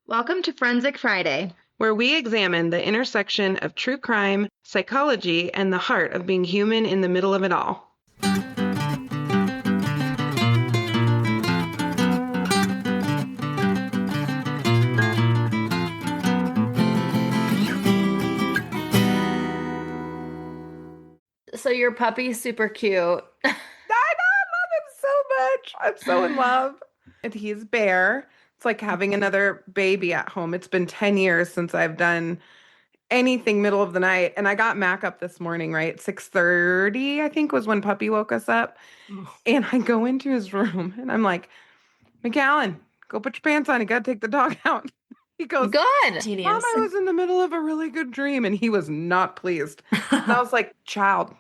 Welcome to Forensic Friday, where we examine the intersection of true crime, psychology, and the heart of being human in the middle of it all. So your puppy's super cute. I love him so much. I'm so in love. And he's Bear. It's like having another baby at home. It's been 10 years since I've done anything middle of the night. And I got Mac up this morning, right? 6:30, I think, was when Puppy woke us up. And I go into his room and I'm like, McAllen, go put your pants on. You got to take the dog out. He goes, Good. Genius. Mom, I was in the middle of a really good dream. And he was not pleased. And I was like, child,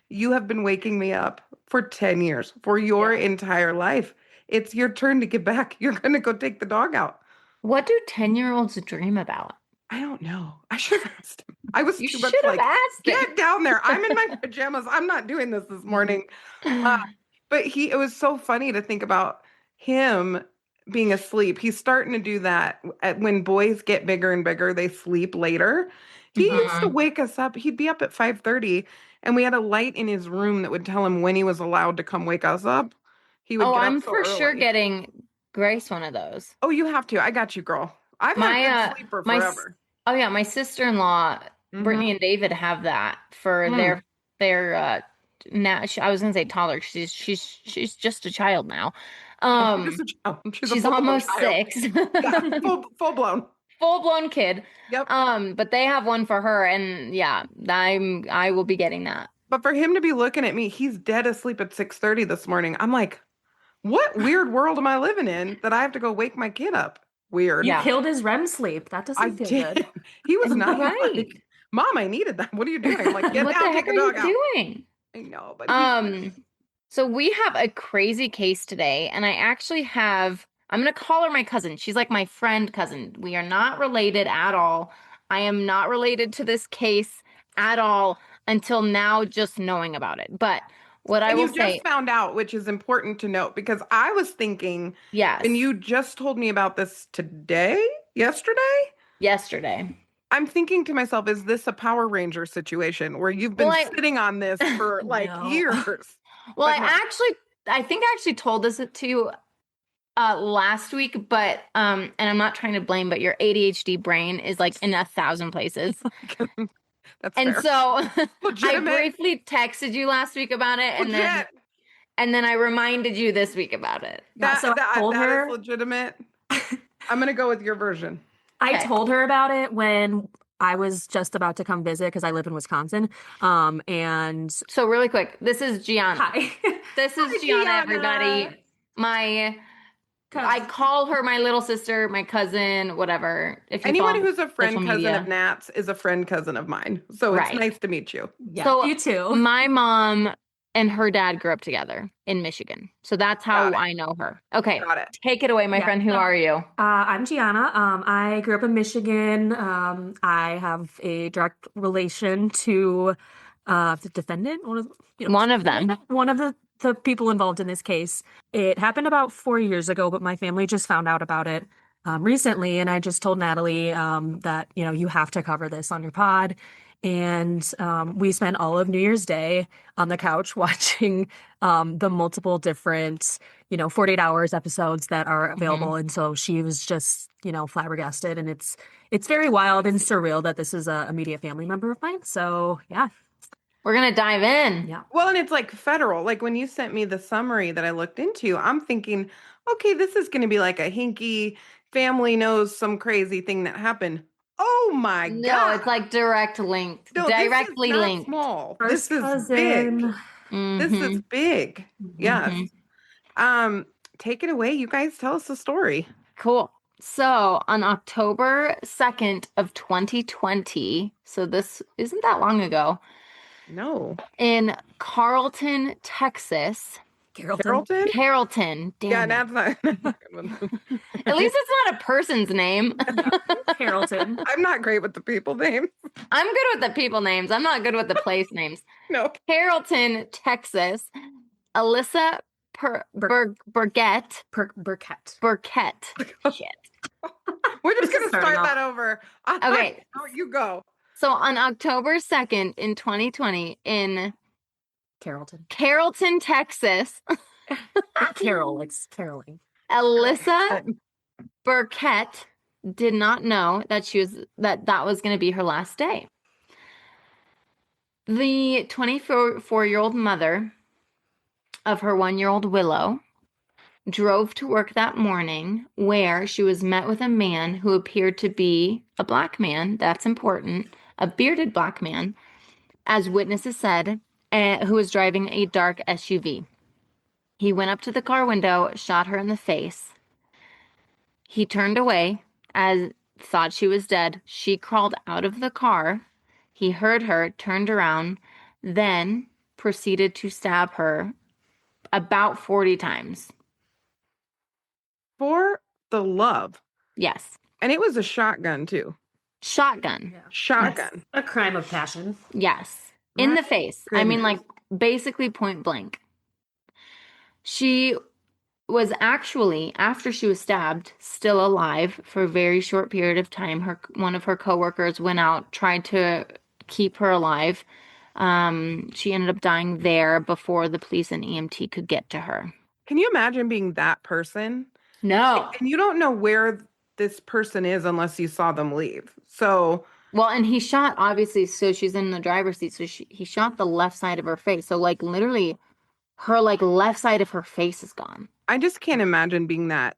you have been waking me up for 10 years, for your entire life. It's your turn to get back. You're going to go take the dog out. What do 10-year-olds dream about? I don't know. I should have asked him. I was You too much should have like, asked him. get down there. I'm in my pajamas. I'm not doing this morning. But it was so funny to think about him being asleep. He's starting to do that. When boys get bigger and bigger, they sleep later. He used to wake us up. He'd be up at 5:30, and we had a light in his room that would tell him when he was allowed to come wake us up. He would get I'm up so for sure early. getting Grace one of those. Oh, you have to. I got you, girl. I've been a good sleeper forever. My sister-in-law, Brittany and David have that for their now. I was gonna say toddler. She's just a child now. She's almost 6. Yeah, full blown. Full-blown kid. Yep. But they have one for her, and yeah, I will be getting that. But for him to be looking at me, he's dead asleep at 6:30 this morning. I'm like, what weird world am I living in that I have to go wake my kid up? Weird. You killed his REM sleep. That doesn't feel good. He was not right. like, Mom, I needed that. What are you doing? I'm like, get what down, the heck take the are dog you out. doing? I know, but so we have a crazy case today, and I actually have. I'm gonna call her my cousin. She's like my friend cousin. We are not related at all. I am not related to this case at all until now, just knowing about it. But what I will say, just found out, which is important to note, because I was thinking, yes, and you just told me about this yesterday. I'm thinking to myself, is this a Power Ranger situation where you've been sitting on this for years? Well, I think I actually told this to you last week, but and I'm not trying to blame, but your ADHD brain is like in 1,000 places. That's and fair. So I briefly texted you last week about it, and then I reminded you this week about it. That is legitimate. I'm gonna go with your version. I told her about it when I was just about to come visit because I live in Wisconsin. And so really quick, this is Gianna. Hi. This is Gianna, everybody. I call her my little sister, my cousin, whatever. If anyone who's a friend cousin of Nat's is a friend cousin of mine. So it's nice to meet you. Yeah, so you too. My mom and her dad grew up together in Michigan. So that's how I know her. Okay. Got it. Take it away, my friend. Who are you? I'm Gianna. I grew up in Michigan. I have a direct relation to the defendant. One of them. One of the people involved in this case. It happened about 4 years ago, but my family just found out about it recently. And I just told Natalie that, you have to cover this on your pod. And we spent all of New Year's Day on the couch watching the multiple different, 48 hours episodes that are available. And so she was just, flabbergasted. And it's very wild and surreal that this is a immediate family member of mine. So, yeah. We're going to dive in. Yeah. Well, and it's like federal. Like when you sent me the summary that I looked into, I'm thinking, okay, this is going to be like a hinky family knows some crazy thing that happened. Oh my God. No, it's like directly linked. Small. First this is big. This is big. Yes. Take it away. You guys tell us the story. Cool. So on October 2nd of 2020, so this isn't that long ago. No. In Carrollton, Texas. Carrollton. Damn yeah, that's not a good one. At least it's not a person's name. Carrollton. I'm not great with the people names. I'm good with the people names. I'm not good with the place names. No. Carrollton, Texas. Alyssa Burkett. Burkett. Shit. We're just This going is to starting start off. that over. Okay. You go. So on October 2nd in 2020 in Carrollton, Texas, Carol, like caroling. Alyssa Burkett did not know that that was going to be her last day. The 24-year-old mother of her 1-year-old Willow drove to work that morning where she was met with a man who appeared to be a black man. That's important. A bearded black man, as witnesses said, who was driving a dark SUV. He went up to the car window, shot her in the face. He turned away as thought she was dead. She crawled out of the car. He heard her, turned around, then proceeded to stab her about 40 times. For the love. Yes. And it was a shotgun, too. Shotgun. Yeah. Shotgun. That's a crime of passion. Yes. In the face. Goodness. I mean, like, basically point blank. She was actually, after she was stabbed, still alive for a very short period of time. One of her coworkers went out, tried to keep her alive. She ended up dying there before the police and EMT could get to her. Can you imagine being that person? No. And you don't know where this person is unless you saw them leave. So, well, and he shot, obviously, so she's in the driver's seat. So he shot the left side of her face. So, like, literally, her, like, left side of her face is gone. I just can't imagine being that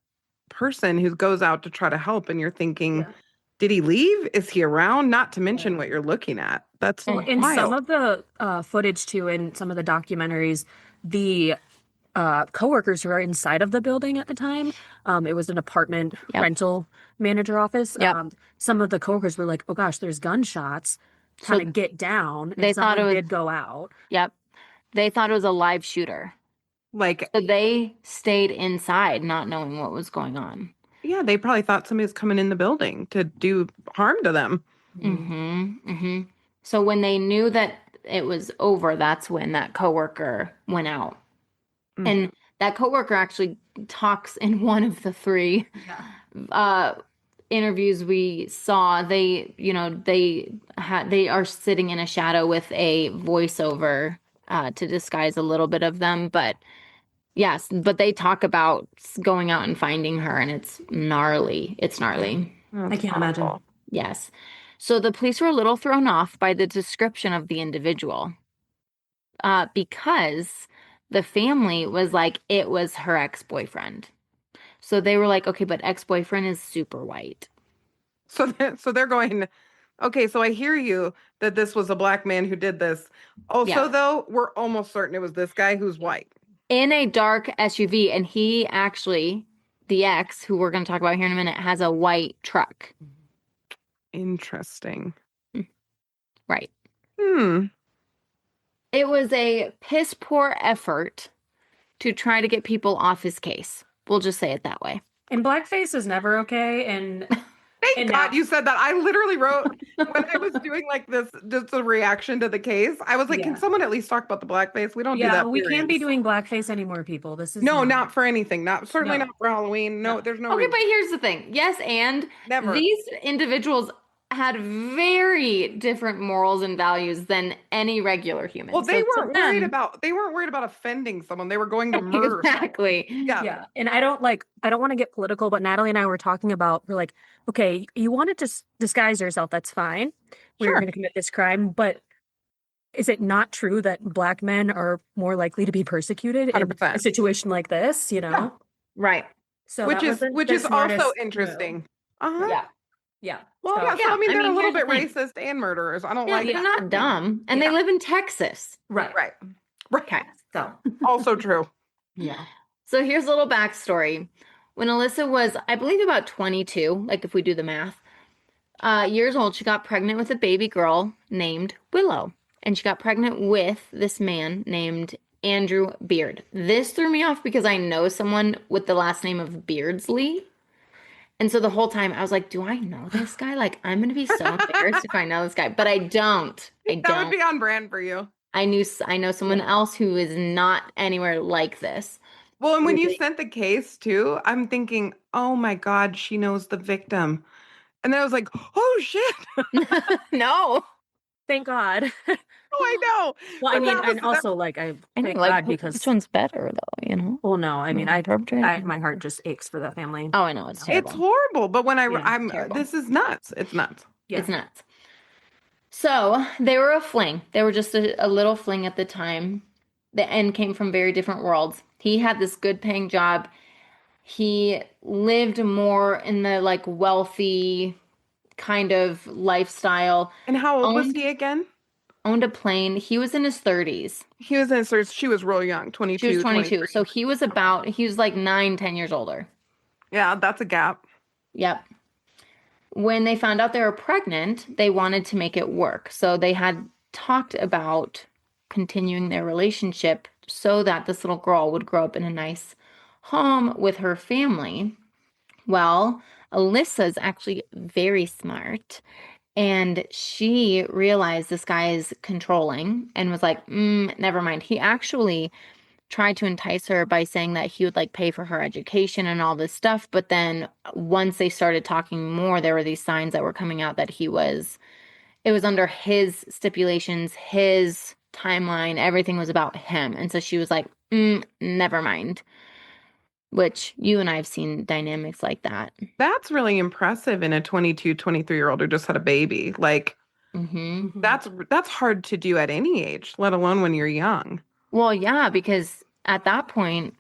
person who goes out to try to help and you're thinking, did he leave? Is he around? Not to mention what you're looking at. That's in wild. some of the footage, too, in some of the documentaries, the coworkers who are inside of the building at the time, it was an apartment rental manager office. Some of the coworkers were like, oh gosh, there's gunshots, trying to get down. They thought it did go out. Yep. They thought it was a live shooter. Like, so they stayed inside not knowing what was going on. Yeah, they probably thought somebody was coming in the building to do harm to them. So when they knew that it was over, that's when that coworker went out. And that coworker actually talks in one of the 3 interviews we saw. They are sitting in a shadow with a voiceover to disguise a little bit of them, but yes, but they talk about going out and finding her, and it's gnarly. It's gnarly. I can't imagine. Yes. So the police were a little thrown off by the description of the individual because the family was like, it was her ex-boyfriend. So they were like, okay, but ex-boyfriend is super white. So they're going, okay, so I hear you that this was a black man who did this. Also, though, we're almost certain it was this guy who's white. In a dark SUV, and he actually, the ex, who we're going to talk about here in a minute, has a white truck. Interesting. Right. It was a piss poor effort to try to get people off his case. We'll just say it that way. And blackface is never okay. And thank God you said that. I literally wrote when I was doing like this, just a reaction to the case. I was like, can someone at least talk about the blackface? We don't do that. We can't be doing blackface anymore, people. This is not for anything. Not for Halloween. No, there's no. Okay, but here's the thing. Yes, and never. These individuals had very different morals and values than any regular human. Well, they weren't worried about offending someone. They were going to murder. Exactly. Yeah. And I don't want to get political, but Natalie and I were talking about, we're like, okay, you wanted to disguise yourself. That's fine. We're going to commit this crime. But is it not true that black men are more likely to be persecuted 100%. in a situation like this? Yeah. Right. So which is also interesting. Yeah. Well, I mean, they're a little bit racist and murderers. I don't like. They're not dumb, and they live in Texas. Right. Okay. So also true. Yeah. So here's a little backstory. When Alyssa was, I believe, about 22, like if we do the math, years old, she got pregnant with a baby girl named Willow, and she got pregnant with this man named Andrew Beard. This threw me off because I know someone with the last name of Beardsley. And so the whole time I was like, do I know this guy? Like, I'm going to be so embarrassed if I know this guy, but I don't. That would be on brand for you. I know someone else who is not anywhere like this. Well, and when you Really? sent the case too, I'm thinking, oh my God, she knows the victim. And then I was like, oh shit. No. Thank God. Oh, I know. Well, I But mean, that was and also like I I know, thank like, God which because one's better though, you know? well, no, I mean, Perpetrator? my heart just aches for that family. Oh, I know, it's it's terrible. horrible. But when Yeah, I'm terrible. this is nuts. It's nuts. Yeah. It's nuts. So they were a fling. They were just a little fling at the time. The end came from very different worlds. He had this good paying job. He lived more in the like wealthy kind of lifestyle. And how old was Owned he again? owned a plane. He was in his 30s. He was in his thirties. She was real young, She was 22, 22. 23. So he was like 9, 10 years older. Yeah, that's a gap. Yep. When they found out they were pregnant, they wanted to make it work. So they had talked about continuing their relationship so that this little girl would grow up in a nice home with her family. Well, Alyssa's actually very smart. And she realized this guy is controlling and was like, never mind. He actually tried to entice her by saying that he would like pay for her education and all this stuff. But then once they started talking more, there were these signs that were coming out that it was under his stipulations, his timeline, everything was about him. And so she was like, never mind, which you and I have seen dynamics like that. That's really impressive in a 22, 23-year-old who just had a baby. Like Hmm. that's hard to do at any age, let alone when you're young. Well, yeah, because at that point,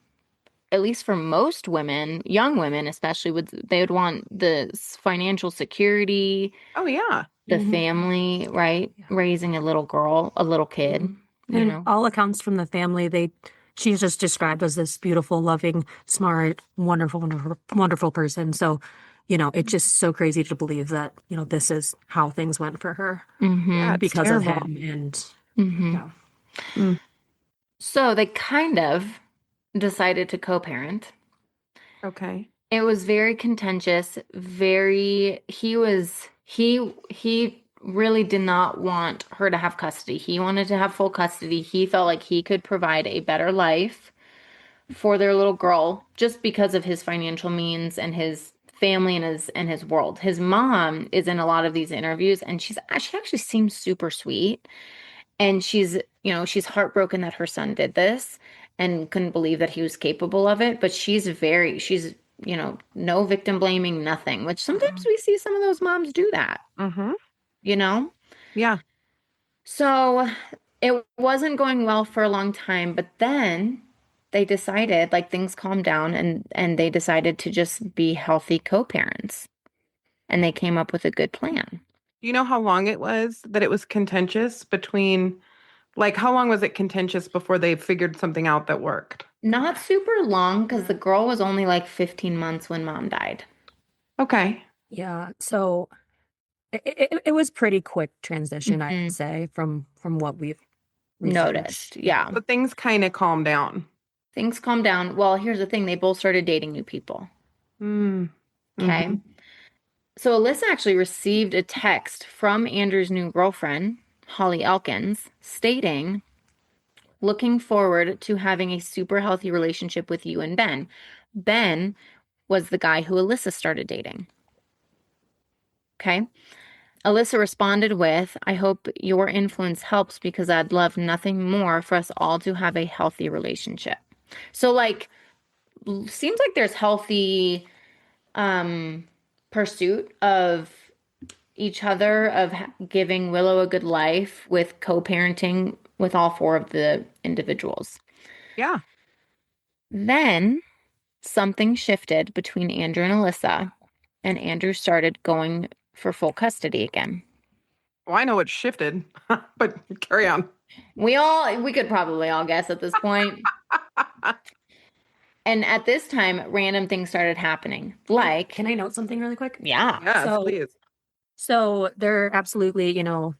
at least for most women, young women especially, they would want the financial security, Oh yeah. the Mhm. family, right? Yeah. Raising a little girl, a little kid, Mhm. you And know. all accounts from the family, she's just described as this beautiful, loving, smart, wonderful, wonderful, wonderful person. So, it's just so crazy to believe that, this is how things went for her Yeah, Mm-hmm. it's because of terrible. him. And Mm-hmm. yeah. Mm, So they kind of decided to co-parent. okay. It was very contentious, he really did not want her to have custody. He wanted to have full custody. He felt like he could provide a better life for their little girl just because of his financial means and his family and his world. His mom is in a lot of these interviews and she actually seems super sweet. And she's heartbroken that her son did this and couldn't believe that he was capable of it. But no victim blaming, nothing, which sometimes we see some of those moms do that, Mm-hmm. you know? Yeah. So it wasn't going well for a long time, but then they decided, like things calmed down and they decided to just be healthy co-parents. And they came up with a good plan. Do you know how long it was that it was contentious between, like, how long was it contentious before they figured something out that worked? Not super long because the girl was only like 15 months when mom died. Okay. Yeah. So it was pretty quick transition, I'd Mhm. say, from what we've Noticed. researched. Yeah. So things kind of calmed down. Things calmed down. Well, here's the thing. They both started dating new people. Mm. Okay. Mm-hmm. So Alyssa actually received a text from Andrew's new girlfriend, Holly Elkins, stating, looking forward to having a super healthy relationship with you and Ben. Ben was the guy who Alyssa started dating. Okay. Alyssa responded with, I hope your influence helps because I'd love nothing more for us all to have a healthy relationship. So, like, seems like there's healthy pursuit of each other, of giving Willow a good life with co-parenting with all four of the individuals. Yeah. Then something shifted between Andrew and Alyssa, and Andrew started going for full custody again. Well, I know it shifted, but carry on. We could probably all guess at this point. And at this time, random things started happening. Like, Can I note something really quick? yeah. Yes, So- please. So there absolutely,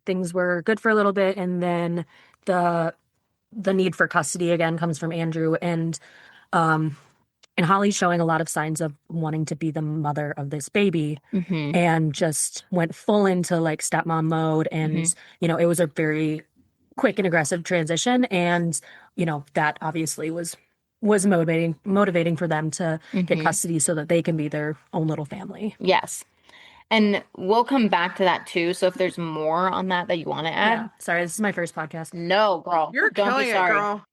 things were good for a little bit, and then the need for custody again comes from Andrew, and Holly's showing a lot of signs of wanting to be the mother of this baby, Hmm. and just went full into like stepmom mode, and it was a very quick and aggressive transition, and that obviously was was motivating for them to get Mhm. custody so that they can be their own little family. Yes. And we'll come back to that too. So if there's more on that you want to add, Yeah. Sorry, this is my first podcast. no, girl, You're don't be killing it, sorry. girl.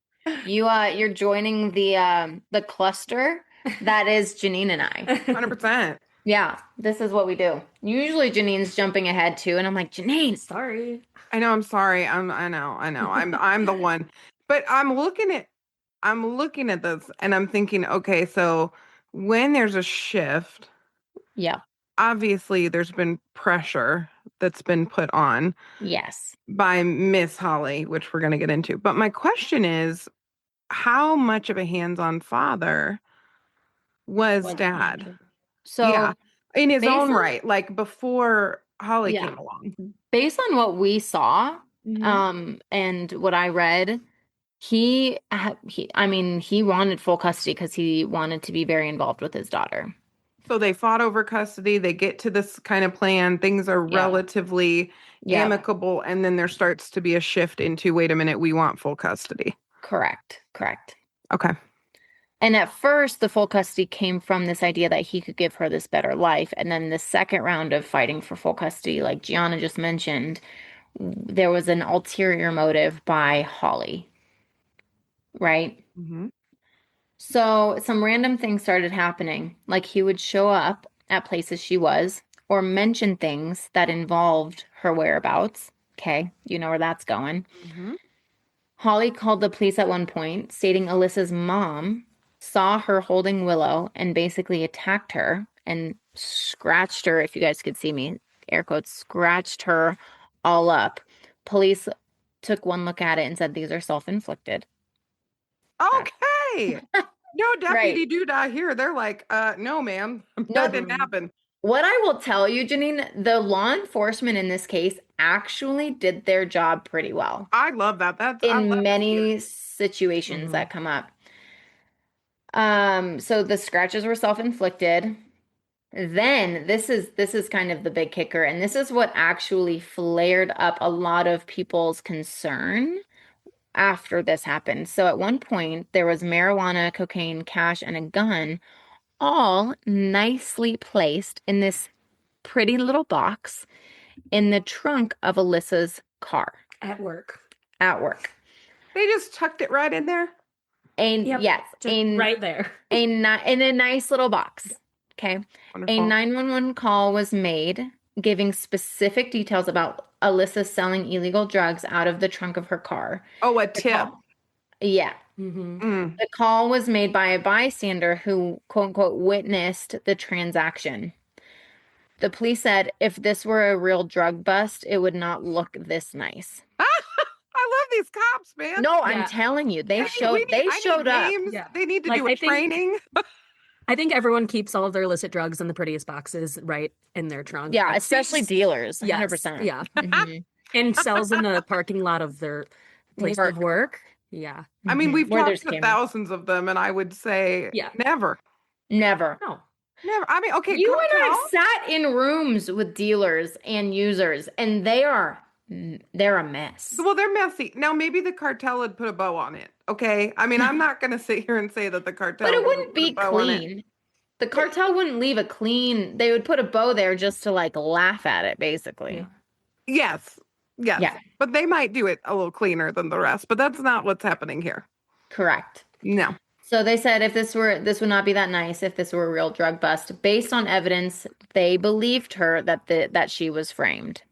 You're joining the cluster that is Janine and I. 100%. Yeah, this is what we do. Usually Janine's jumping ahead too, and I'm like, Janine, Sorry. I know, I'm sorry. I know. I'm the one. But I'm looking at this and I'm thinking, okay, so when there's a shift, yeah, obviously there's been pressure that's been put on yes. by Miss Holly, which we're going to get into. But my question is, how much of a hands-on father was Was Dad? Andrew. Yeah, So in his based own on right, like before Holly yeah, came along. based on what we saw, Mhm. and what I read, I mean, he wanted full custody because he wanted to be very involved with his daughter. So they fought over custody. They get to this kind of plan. Things are Yeah, relatively yeah, amicable. And then there starts to be a shift into, wait a minute, we want full custody. correct. Okay. And at first, the full custody came from this idea that he could give her this better life. And then the second round of fighting for full custody, like Gianna just mentioned, there was an ulterior motive by Holly, right? Hmm. So some random things started happening. Like he would show up at places she was or mention things that involved her whereabouts. Okay, you know where that's going. Hmm. Holly called the police at one point, stating Alyssa's mom saw her holding Willow and basically attacked her and scratched her, if you guys could see me, air quotes, scratched her all up. Police took one look at it and said these are self-inflicted. Okay. No Right. deputy doodah here. They're like, no, ma'am. No, That didn't happen. what I will tell you, Janine, the law enforcement in this case actually did their job pretty well I love that. I love in to see it. many situations Mhm. that come up. So the scratches were self-inflicted. Then this is kind of the big kicker, and this is what actually flared up a lot of people's concern after this happened. So at one point, there was marijuana, cocaine, cash, and a gun, all nicely placed in this pretty little box in the trunk of Alyssa's car At work. at work. They just tucked it right in there. And Yep. yes, Just right there. in a nice little box. Okay. A Wonderful. 911 call was made giving specific details about Alyssa selling illegal drugs out of the trunk of her car. Oh, a The tip. call- Yeah. Mm-hmm. Mm. The call was made by a bystander who, quote unquote, witnessed the transaction. The police said if this were a real drug bust, it would not look this nice. I love these cops, man. No, I'm Yeah. telling you, I need showed up. names. Yeah. They need to Like, do a I think- training. I think everyone keeps all of their illicit drugs in the prettiest boxes right in their trunk. Yeah, Like, especially dealers, Yes, 100%. yeah. Mhm. And sells in the parking lot of their place of work. Yeah. I mean, Mhm. we've Where talked there's to cameras. thousands of them, and I would say Yeah. never. Never. No. Never. I mean, okay, You and I cartel. have sat in rooms with dealers and users, and they're a mess. Well, they're messy. Now, maybe the cartel would put a bow on it. Okay. I mean, I'm not going to sit here and say that the cartel But it wouldn't wouldn't put a be bow on it. clean. The cartel wouldn't leave a clean, they would put a bow there just to like laugh at it, basically. Yeah. Yes. Yes. Yeah. But they might do it a little cleaner than the rest, but that's not what's happening here. Correct. No. So they said if this would not be that nice if this were a real drug bust. Based on evidence, they believed her that she was framed.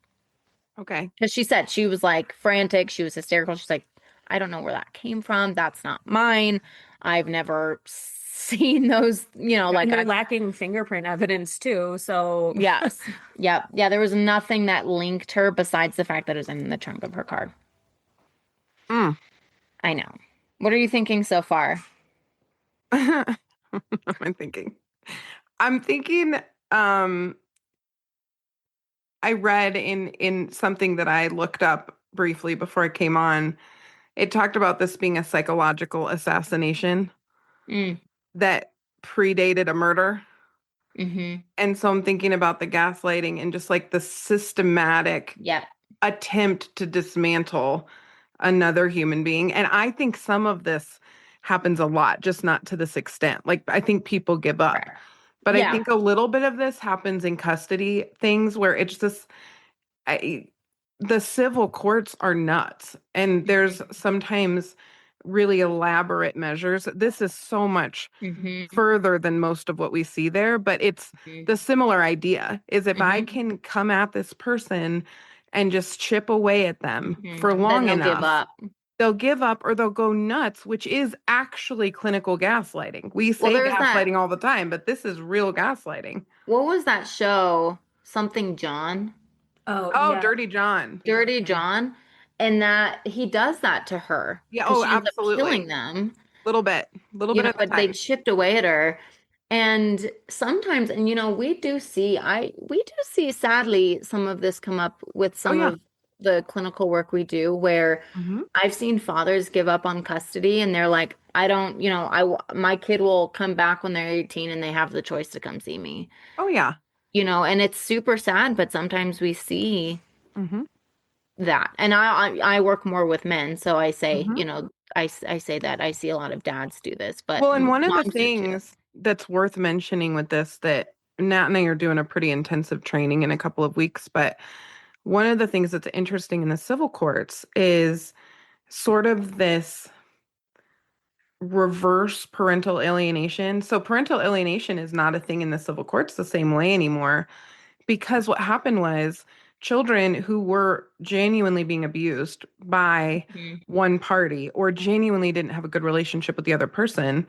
Okay. Because she said she was like frantic, she was hysterical. She's like, I don't know where that came from. That's not mine. I've never seen those, like And they're lacking fingerprint evidence too. So yes. Yep. Yeah, there was nothing that linked her besides the fact that it was in the trunk of her car. Mm. I know. What are you thinking so far? What am I thinking? I'm thinking, I read in something that I looked up briefly before I came on. It talked about this being a psychological assassination Mm. that predated a murder. Mm-hmm. And so I'm thinking about the gaslighting and just like the systematic Yep. attempt to dismantle another human being. And I think some of this happens a lot, just not to this extent. Like, I think people give up. Correct. But I Yeah. think a little bit of this happens in custody things where it's just the civil courts are nuts. And there's sometimes really elaborate measures. This is so much Mm-hmm. further than most of what we see there, but it's the similar idea is if I can come at this person and just chip away at them for Then long they'll give enough, up. they'll give up or they'll go nuts, which is actually clinical gaslighting. We Well, say there's that. gaslighting all the time, but this is real gaslighting. What was that show? Something John? Oh, Oh, yeah. Dirty John. Dirty John. And that he does that to her Yeah, because oh, she ends up absolutely. killing them, Little bit at a but they time. chipped away at her. And sometimes, and we do see sadly some of this come up with Oh, some yeah. of the clinical work we do where Mhm. I've seen fathers give up on custody and they're like, I don't, my kid will come back when they're 18 and they have the choice to come see me. Oh, yeah. And it's super sad, but sometimes we see Mhm. that. And I work more with men, so I say, Mhm. I say that I see a lot of dads do this, but Well, and one of the moms do too. things that's worth mentioning with this that Nat and I are doing a pretty intensive training in a couple of weeks, but one of the things that's interesting in the civil courts is sort of this reverse parental alienation. So parental alienation is not a thing in the civil courts the same way anymore because what happened was children who were genuinely being abused by Mhm. one party or genuinely didn't have a good relationship with the other person,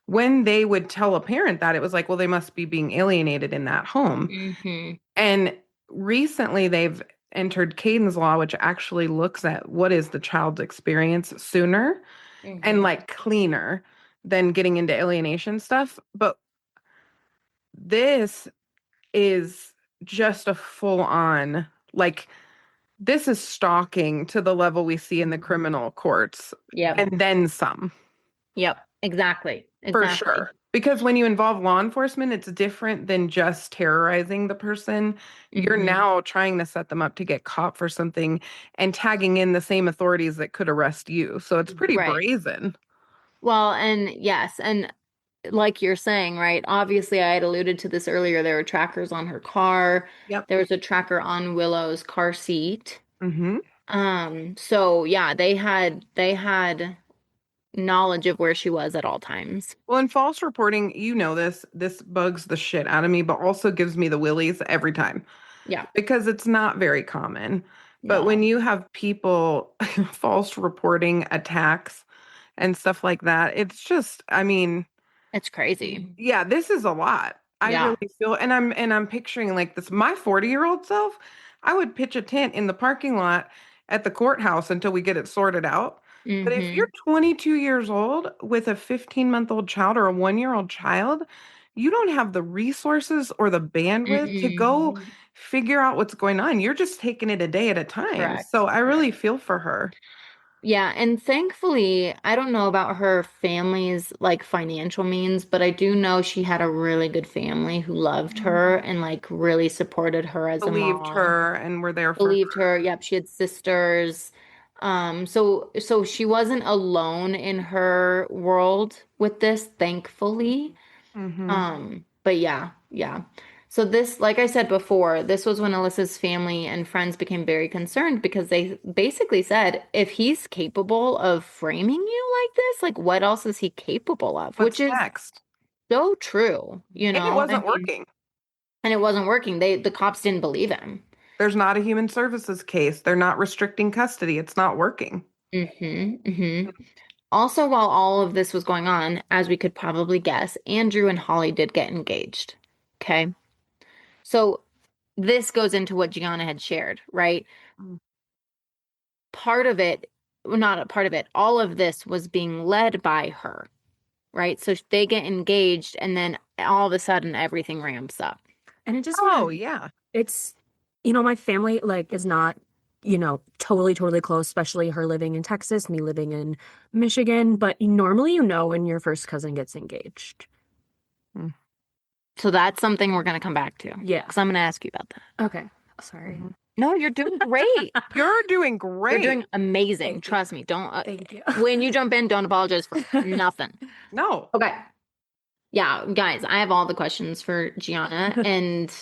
when they would tell a parent that, it was like, well, they must be being alienated in that home. Mhm. And recently they've entered Caden's Law, which actually looks at what is the child's experience sooner and Mhm. like cleaner than getting into alienation stuff. But this is just a full on, like, this is stalking to the level we see in the criminal courts Yep. and then some. Yep. Exactly. For Exactly. sure. Because when you involve law enforcement, it's different than just terrorizing the person. You're Mhm. now trying to set them up to get caught for something and tagging in the same authorities that could arrest you. So it's pretty Right. brazen. Well, and yes, and like you're saying, right? Obviously, I had alluded to this earlier. There were trackers on her car. Yep. There was a tracker on Willow's car seat. Mm-hmm. So yeah, they had knowledge of where she was at all times. Well, in false reporting, this bugs the shit out of me, but also gives me the willies every time Yeah. because it's not very common. But when No, you have people false reporting attacks and stuff like that, it's just, I mean, it's crazy. yeah, this is a lot. I Yeah. really feel, and I'm picturing like this, my 40-year-old self, I would pitch a tent in the parking lot at the courthouse until we get it sorted out. But if Mm-hmm. you're 22 years old with a 15-month-old child or a 1-year-old child, you don't have the resources or the bandwidth to go Mm-mm. figure out what's going on. You're just taking it a day at a time. Correct. So I really feel for her. Yeah, and thankfully, I don't know about her family's like financial means, but I do know she had a really good family who loved her and like really supported her as a Believed mom. her and were there for Believed her. Yep, she had sisters. So she wasn't alone in her world with this, thankfully. her. Hmm. But yeah, yeah. So this, like I said before, this was when Alyssa's family and friends became very concerned because they basically said, if he's capable of framing you like this, like what else is he capable of? Which What's is next? so true, And it I wasn't mean, working. and it wasn't working. The cops didn't believe him. There's not a human services case. They're not restricting custody. It's not working. Also, while all of this was going on, as we could probably guess, Andrew and Holly did get engaged. Okay. So this goes into what Gianna had shared, right? Mm. Part of it, well, not a part of it, all of this was being led by her, right? So they get engaged and then all of a sudden everything ramps up. And it just Oh, yeah. it's, my family like is not, totally close, especially her living in Texas, me living in Michigan. But normally, when your first cousin gets engaged. So that's something we're going to come back to. Yeah. Because I'm going to ask you about that. Okay. Sorry. No, you're doing great. You're doing You're great. doing amazing. Thank you. Trust me. Don't. Thank you. When you jump in, don't apologize for nothing. No. Okay. Yeah, guys, I have all the questions for Gianna, and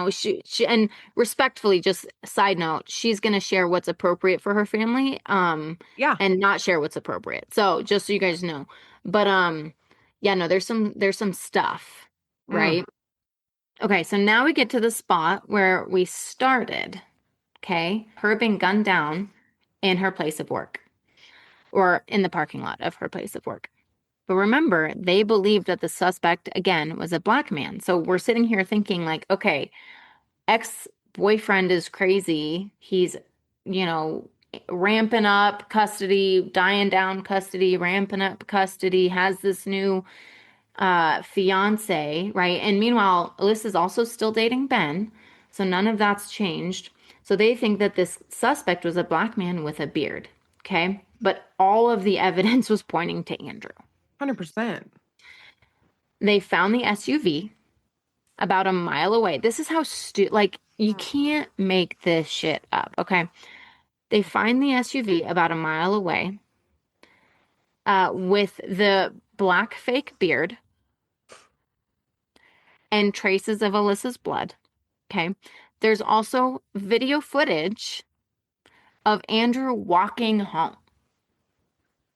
she and respectfully, just side note, she's gonna share what's appropriate for her family, Yeah. and not share what's appropriate. So just so you guys know, but yeah, no, there's some stuff, right? Okay, so now we get to the spot where we started. Okay, her being gunned down in her place of work, or in the parking lot of her place of work. But remember, they believed that the suspect, again, was a black man. So we're sitting here thinking, like, okay, ex-boyfriend is crazy. He's, ramping up custody, dying down custody, ramping up custody, has this new fiance, right? And meanwhile, Alyssa's also still dating Ben. So none of that's changed. So they think that this suspect was a black man with a beard. Okay. But all of the evidence was pointing to Andrew. 100%. They found the SUV about a mile away. This is how you can't make this shit up, okay? They find the SUV about a mile away, with the black fake beard and traces of Alyssa's blood, okay? There's also video footage of Andrew walking home.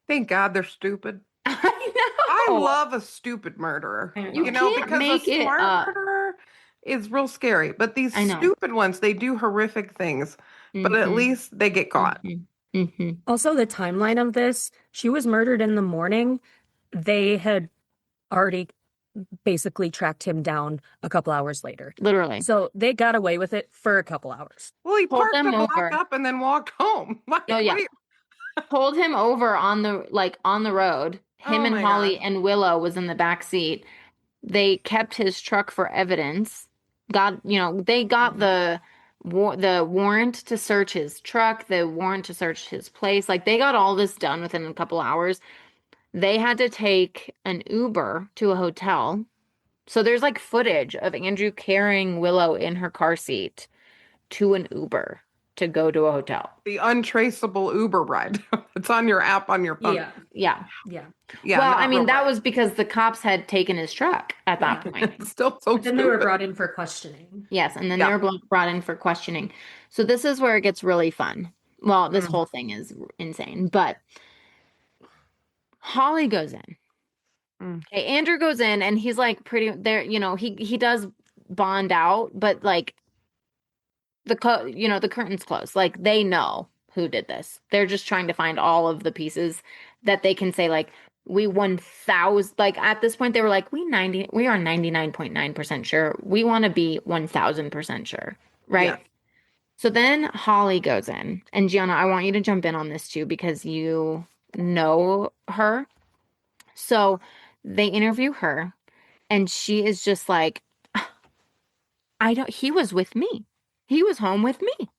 Thank God they're stupid. I I know. love a stupid murderer. You can't because make a it smart up. murderer is real scary. But these I know. stupid ones, they do horrific things. But at least they get caught. Also, the timeline of this, she was murdered in the morning. They had already basically tracked him down a couple hours later. Literally. So they got away with it for a couple hours. Well, he Pulled parked them the block over. up and then walked home. Like, Oh, yeah. Pulled him over on the road. Him Oh and my Holly God. and Willow was in the back seat. They kept his truck for evidence. They got the warrant to search his truck, the warrant to search his place. Like, they got all this done within a couple hours. They had to take an Uber to a hotel. So there's like footage of Andrew carrying Willow in her car seat to an Uber to go to a hotel. The untraceable Uber ride. It's on your app on your phone. Yeah. Yeah. Well, I mean, that was because the cops had taken his truck at that point. It's still so Then they were stupid. brought in for questioning. Yes, and then they were brought in for questioning. So this is where it gets really fun. Well, this whole thing is insane, but Holly goes in. Okay, Andrew goes in and he's like pretty there, he does bond out, but like the curtain's closed. Like, they know who did this. They're just trying to find all of the pieces that they can say, like, we 1,000, like, at this point they were like, we are 99.9% sure. We want to be 1,000% sure, right? Yeah. So then Holly goes in, and Gianna, I want you to jump in on this too because you know her. So they interview her, and she is just like, he was with me. He was home with me.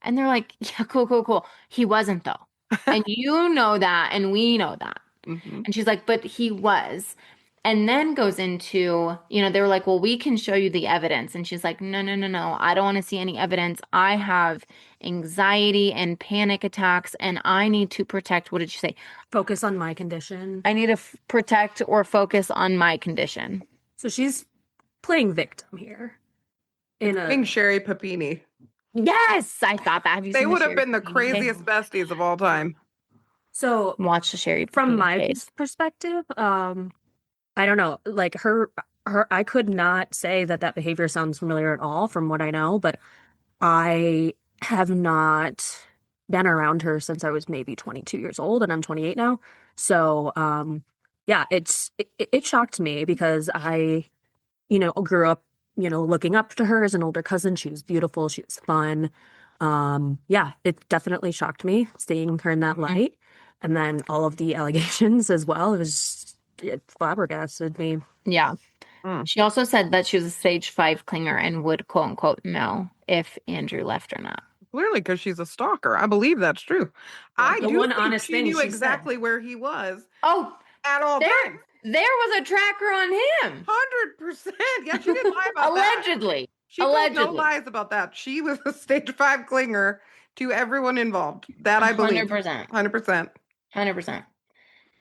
And they're like, yeah, cool. He wasn't, though. And you know that, and we know that. And she's like, but he was. And then goes into, they were like, well, we can show you the evidence. And she's like, no. I don't want to see any evidence. I have anxiety and panic attacks, and I need to protect. What did you say? Focus on my condition. I need to protect or focus on my condition. So she's playing victim here. Being Sherry Papini. Yes, I thought that. They would have been the craziest besties of all time. So watch the Sherry from my perspective, I don't know, like her, I could not say that behavior sounds familiar at all from what I know, but I have not been around her since I was maybe 22 years old, and I'm 28 now. So, yeah, it shocked me because I, grew up, looking up to her as an older cousin. She was beautiful. She was fun. Yeah, it definitely shocked me seeing her in that light. And then all of the allegations as well. It flabbergasted me. Yeah. She also said that she was a stage 5 clinger and would quote unquote know if Andrew left or not. Clearly, because she's a stalker. I believe that's true. I do one think honest she thing knew she exactly where he was. Oh, at all times. There was a tracker on him. 100%. Yeah, she didn't lie about Allegedly. She told no Allegedly. lies about that. She was a stage 5 clinger to everyone involved. That I believe. 100%. 100%. 100%.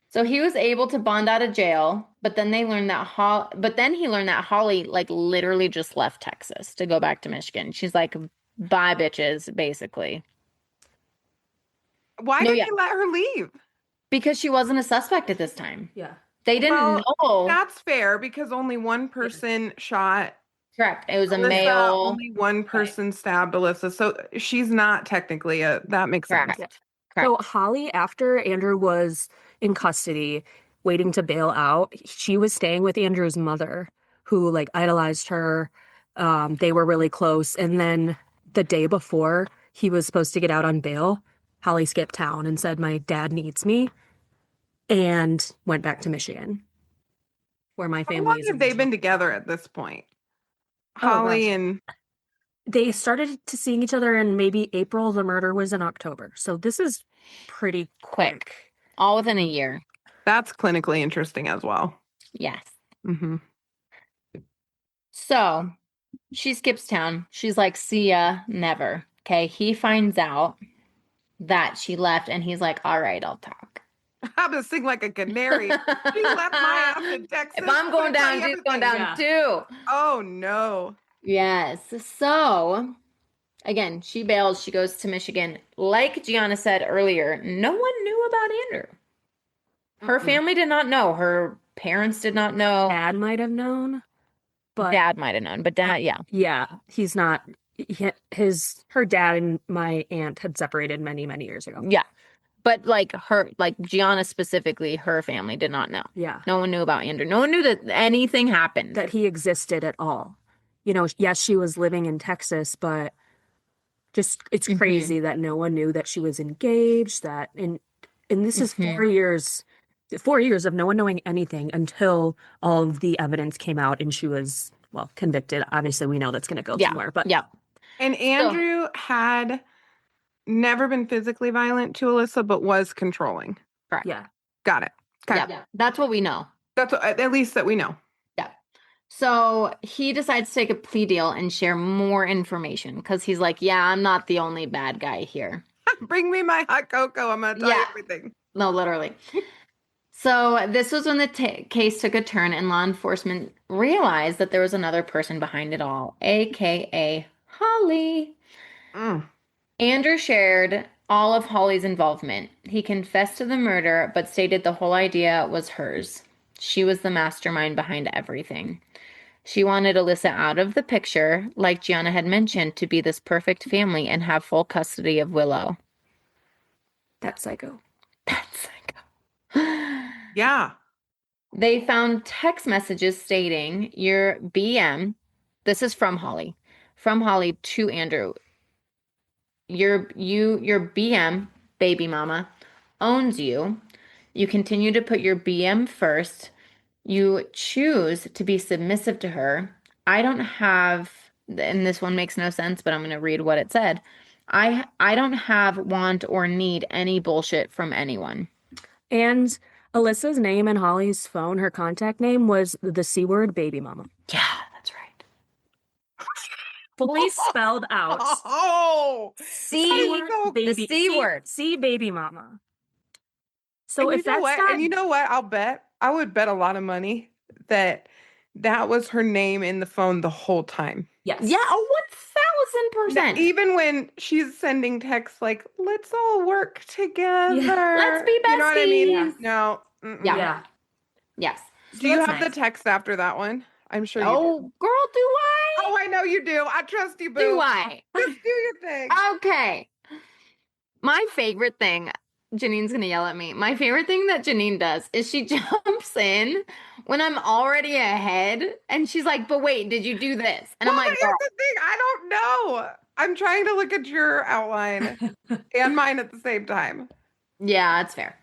So he was able to bond out of jail, but then he learned that Holly like literally just left Texas to go back to Michigan. She's like, bye bitches, basically. Why No, did yeah. he let her leave? Because she wasn't a suspect at this time. Yeah. They didn't know. That's fair because only one person shot Correct. It was a Alyssa. male. Only one person stabbed Alyssa. So she's not technically that makes Correct. sense. Correct. So Holly, after Andrew was in custody, waiting to bail out, she was staying with Andrew's mother, who like idolized her. They were really close. And then the day before he was supposed to get out on bail, Holly skipped town and said, "My dad needs me," and went back to Michigan, where my How family long is have they been originally together from. at this point? Oh, Holly gosh. and They started to seeing each other in maybe April. The murder was in October. So this is pretty quick. All within a year. that's clinically interesting as well. Yes. Mm-hmm. So she skips town. She's like, see ya, never. Okay. He finds out that she left and he's like, all right, I'll talk. I'm gonna sing like a canary. She left my ass in Texas. If I'm going Let me tell down, you she's going everything. down too. Oh no. Yes. So again, she bails. She goes to Michigan. Like Gianna said earlier, no one knew about Andrew. Her family did not know. Her parents did not know. Dad might have known, but Dad might have known, but dad, yeah. yeah, he's not. Her dad and my aunt had separated many, many years ago. Yeah. But like Gianna specifically, her family did not know. Yeah, No one knew about Andrew. No one knew that anything happened. that he existed at all. You know, yes, she was living in Texas, but just it's Mhm. crazy that no one knew that she was engaged. And this is Mhm. 4 years of no one knowing anything until all of the evidence came out and she was, well, convicted. Obviously, we know that's going to go Yeah. somewhere, but Yeah. And Andrew had never been physically violent to Alyssa, but was controlling. Correct. yeah. Got it. Okay. Yeah. That's what we know. That's at least that we know. Yeah. So he decides to take a plea deal and share more information because he's like, yeah, I'm not the only bad guy here. Bring me my hot cocoa. I'm gonna tell you Yeah. everything. No, literally. So this was when the case took a turn and law enforcement realized that there was another person behind it all, aka Holly. Mm. Andrew shared all of Holly's involvement. He confessed to the murder, but stated the whole idea was hers. She was the mastermind behind everything. She wanted Alyssa out of the picture, like Gianna had mentioned, to be this perfect family and have full custody of Willow. That's psycho. That's psycho. Yeah. They found text messages stating your BM, this is from Holly to Andrew. Your BM, baby mama, owns you. You continue to put your BM first. You choose to be submissive to her. I don't have, and this one makes no sense, but I'm going to read what it said. I don't have, want, or need any bullshit from anyone. And Alyssa's name in Holly's phone, her contact name was the C word, baby mama. Yeah, that's right. Fully spelled out. Oh, C word, the C word. C baby mama. So and if you know that's what? not, And you know what? I would bet a lot of money that was her name in the phone the whole time. yes. Yeah, 1000%. Even when she's sending texts like, let's all work together. Let's be You know what I mean? besties. Yes. No. Mm-mm. Yeah. Yeah. Yes. Do you that's have nice. the text after that one? I'm sure you do. Oh, girl, do I? Oh, I know you do. I trust you, boo. Do I? Just do your thing. Okay. My favorite thing, Janine's gonna yell at me. My favorite thing that Janine does is she jumps in when I'm already ahead and she's like, but wait, did you do this? And I'm Well, like, but here's girl, the thing. I don't know. I'm trying to look at your outline and mine at the same time. yeah, that's fair.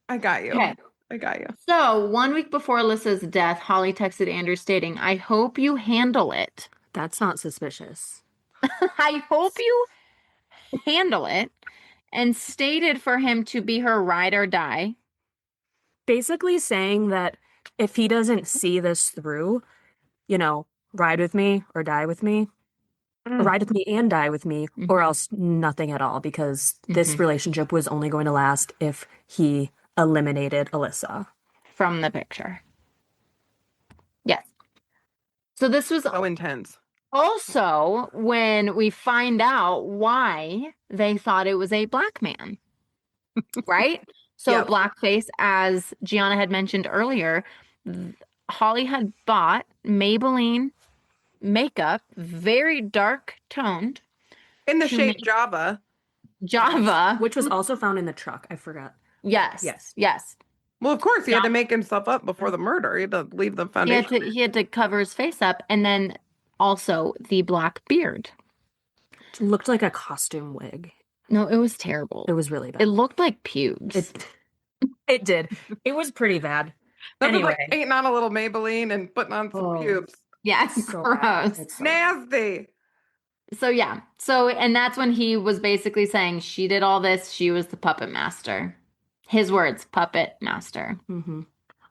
I got you. Okay. I got you. So 1 week before Alyssa's death, Holly texted Andrew stating, I hope you handle it. That's not suspicious. I hope you handle it. And stated for him to be her ride or die. Basically saying that if he doesn't see this through, ride with me or die with me. ride with me and die with me, or else nothing at all, because this relationship was only going to last if he eliminated Alyssa. From the picture. Yes. So this was So intense. also when we find out why they thought it was a black man, right? So Yep. blackface, as Gianna had mentioned earlier, Holly had bought Maybelline makeup, very dark toned, In the to shade make Java. Java. Which was also found in the truck. I forgot. Yes. Yes. Yes. Well, of course, he had to make himself up before the murder. He had to leave the foundation. He had to cover his face up, and then also the black beard. It looked like a costume wig. No, it was terrible. It was really bad. It looked like pubes. It did. It was pretty bad. That was Anyway. like painting on a little Maybelline and putting on some pubes. Yes, So gross. bad. It's so bad. Nasty. So yeah. So and that's when he was basically saying she did all this, she was the puppet master. His words, puppet master. Mm-hmm.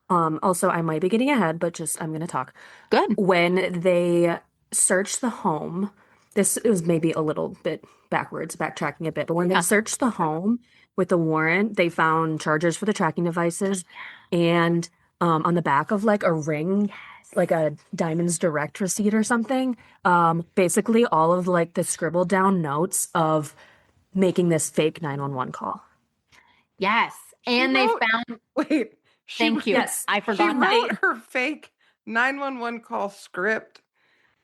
Also, I might be getting ahead, but just I'm gonna talk. Good. When they searched the home, this was maybe a little bit backwards, backtracking a bit, but when they searched the home with the warrant, they found chargers for the tracking devices, and on the back of like a ring, like a Diamonds Direct receipt or something, basically all of like the scribbled down notes of making this fake 911 call. Yes. And they found Wait. Thank you. Yes. I She forgot that. wrote her fake 911 call script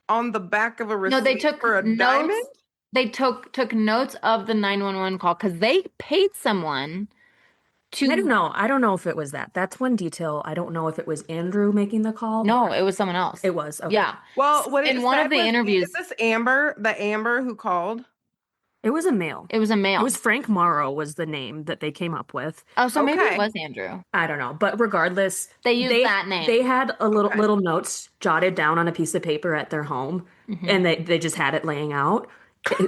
on the back of a receipt No, they took for a notes. diamond? They took notes of the 911 call because they paid someone to. I don't know. I don't know if it was that. That's one detail. I don't know if it was Andrew making the call. No, it was someone else. It was. Okay. Yeah. Well, what in it one said of the was, interviews, is this Amber, the Amber who called? It was a male. it was a male. It was Frank Morrow was the name that they came up with. Oh, so maybe Okay. it was Andrew. I don't know. But regardless, They used that name. They had a little Okay. little notes jotted down on a piece of paper at their home, and they just had it laying out,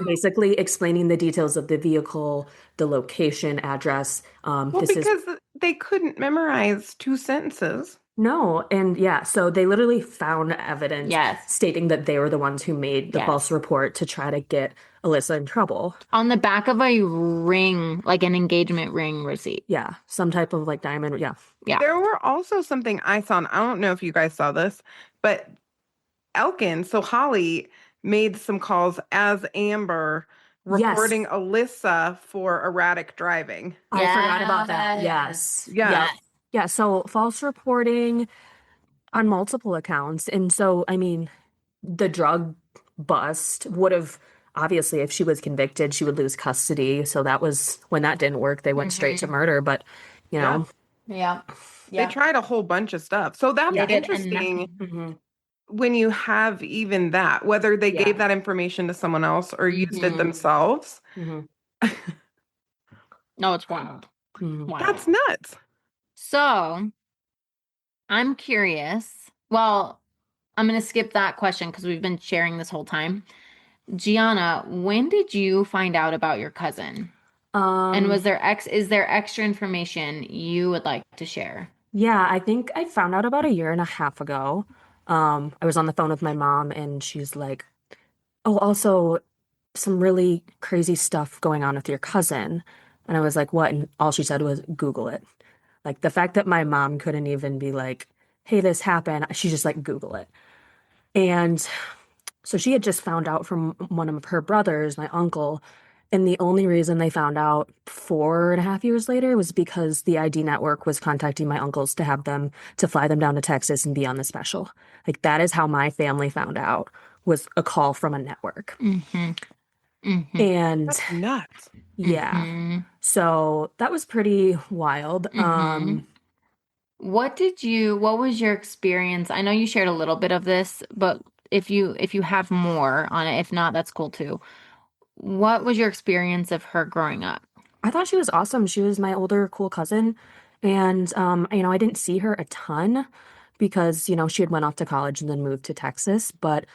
basically explaining the details of the vehicle, the location, address. Well, because they couldn't memorize 2 sentences. No, and yeah, so they literally found evidence Yes. stating that they were the ones who made the Yes. false report to try to get Alyssa in trouble. On the back of a ring, like an engagement ring receipt. Yeah, some type of like diamond. Yeah. Yeah. There were also something I saw, and I don't know if you guys saw this, but Elkins, so Holly made some calls as Amber reporting Alyssa for erratic driving. I forgot about that. Yes. Yes. Yeah. Yeah, so false reporting on multiple accounts. And so, I mean, the drug bust would have, obviously, if she was convicted, she would lose custody. So that was, when that didn't work, they went straight to murder. But, you know. Yeah. They tried a whole bunch of stuff. So that's They did, and interesting Mhm. when you have even that, whether they Yeah. gave that information to someone else or used it themselves. Mhm. No, it's wild. Mhm. Wow. That's nuts. So, I'm curious. Well, I'm going to skip that question because we've been sharing this whole time. Gianna, when did you find out about your cousin? And is there extra information you would like to share? Yeah, I think I found out about a year and a half ago. I was on the phone with my mom, and she's like, "Oh, also some really crazy stuff going on with your cousin." And I was like, "What?" And all she said was, "Google it." Like the fact that my mom couldn't even be like, "Hey, this happened." She just like, "Google it." And so she had just found out from one of her brothers, my uncle, and the only reason they found out 4.5 years later was because the ID network was contacting my uncles to have them to fly them down to Texas and be on the special. Like that is how my family found out, was a call from a network. And That's nuts. yeah, so that was pretty wild. What was your experience? I know you shared a little bit of this, but if you have more on it, if not, that's cool too. What was your experience of her growing up? I thought she was awesome. She was my older, cool cousin. And, I didn't see her a ton because, she had went off to college and then moved to Texas. But,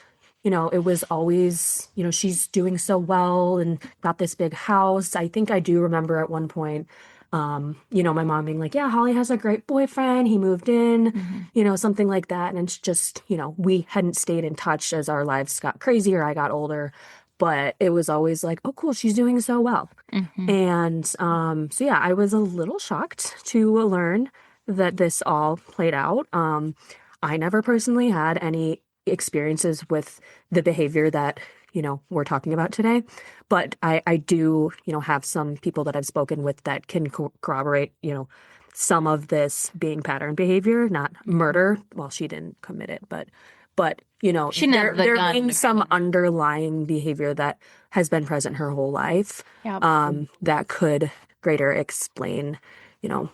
it was always, she's doing so well and got this big house. I think I do remember at one point, my mom being like, "Yeah, Holly has a great boyfriend. He moved in," something like that. And it's just, we hadn't stayed in touch as our lives got crazier. I got older. but it was always like, oh, cool, she's doing so well. Mhm. And so yeah, I was a little shocked to learn that this all played out. I never personally had any experiences with the behavior that, we're talking about today, but I do, have some people that I've spoken with that can corroborate, some of this being pattern behavior, not murder. Well, she didn't commit it, but She didn't have the there gun. being some underlying behavior that has been present her whole life, Yep. that could greater you know,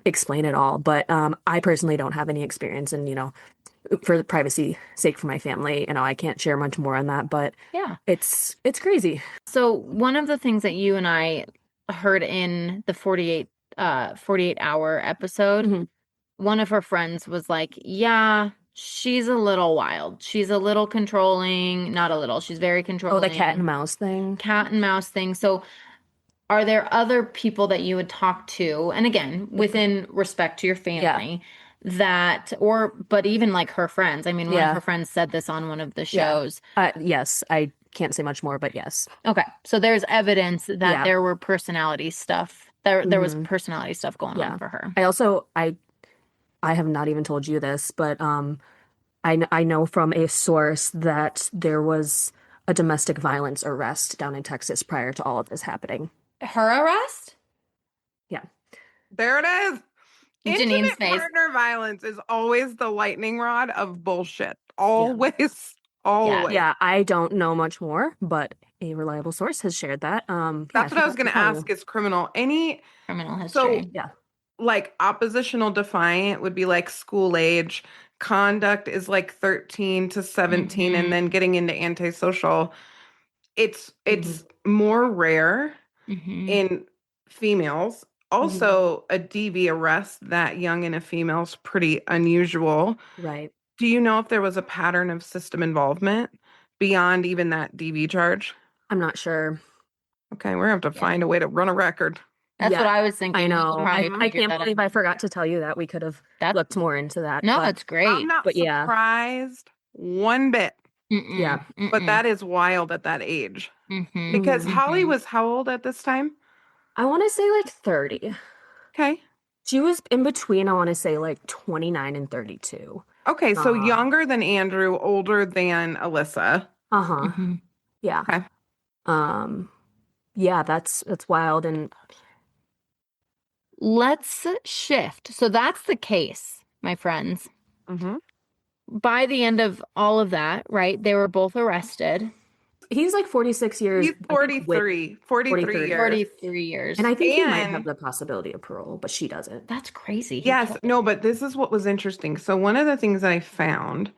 explain it all. But I personally don't have any experience, and for the privacy sake for my family, I can't share much more on that. But Yeah. it's crazy. So one of the things that you and I heard in the 48-hour episode, Mhm. one of her friends was like, yeah, she's a little wild. She's a little controlling. Not a little. She's very Oh, controlling. the cat and mouse thing. Cat and mouse thing. So are there other people that you would talk to, and again, within respect to your family, but even like her friends? I mean, one of Yeah. her friends said this on one of the Yeah. shows. Yes, I can't say much more, but yes. Okay. So there's evidence that Yeah. there were personality stuff. There was Mhm. personality stuff going Yeah. on for her. I also I have not even told you this, but I know from a source that there was a domestic violence arrest down in Texas prior to all of this happening. Her arrest? Yeah. There it is. Janine's Intimate face. partner violence is always the lightning rod of bullshit. Always. Always. Yeah, I don't know much more, but a reliable source has shared that. That's what I was going to ask is criminal. Any Criminal So, history. Yeah. like oppositional defiant would be like school age. Conduct is like 13 to 17 and then getting into antisocial. It's more rare Mhm. in females. Also, a DV arrest that young in a female is pretty unusual. Right. Do you know if there was a pattern of system involvement beyond even that DV charge? I'm not sure. Okay, we're gonna have to find a way to run a record. That's Yeah, what I was thinking. I know. We'll probably I figure can't that out. believe I forgot to tell you that. We could have looked more into that. No, but that's great. I'm not But yeah. surprised one bit. Mm-mm. Yeah. But that is wild at that age. Mhm. Because Mhm. Holly was how old at this time? I want to say like 30. Okay. She was in between, I want to say like 29 and 32. Okay, so younger than Andrew, older than Alyssa. Uh-huh. Mhm. Yeah. Okay. Yeah, that's wild. And Let's shift. So that's the case, my friends. Mm-hmm. By the end of all of that, right? They were both arrested. he's like 46 years. He's 43. 43 years. 43 years. And I think he might have And- the possibility of parole, but she doesn't. That's crazy. He Yes, can't- no, but this is what was interesting. So one of the things I found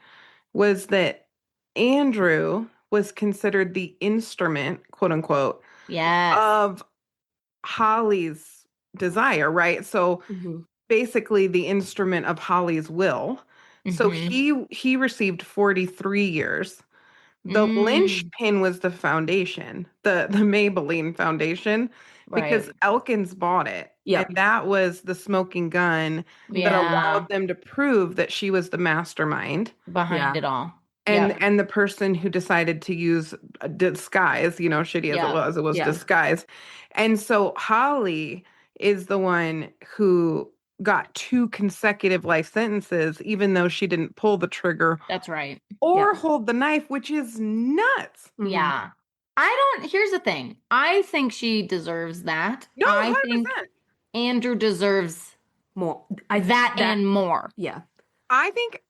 was that Andrew was considered the instrument, quote unquote, Yes. of Holly's desire, right? So basically the instrument of Holly's will. So Mhm. he received 43 years. The linchpin was the foundation, the Maybelline Foundation, because Right. Elkins bought it. Yep. And that was the smoking gun that Yeah. allowed them to prove that she was the mastermind Behind Yeah. it all. and the person who decided to use a disguise, shitty as Yeah. it was Yeah. disguise. And so Holly is the one who got 2 consecutive life sentences, even though she didn't pull the trigger That's right. or Yeah. hold the knife, which is nuts. Mhm. Yeah. Here's the thing. I think she deserves that. No, I 100%. think Andrew deserves More. that and more. Yeah. I think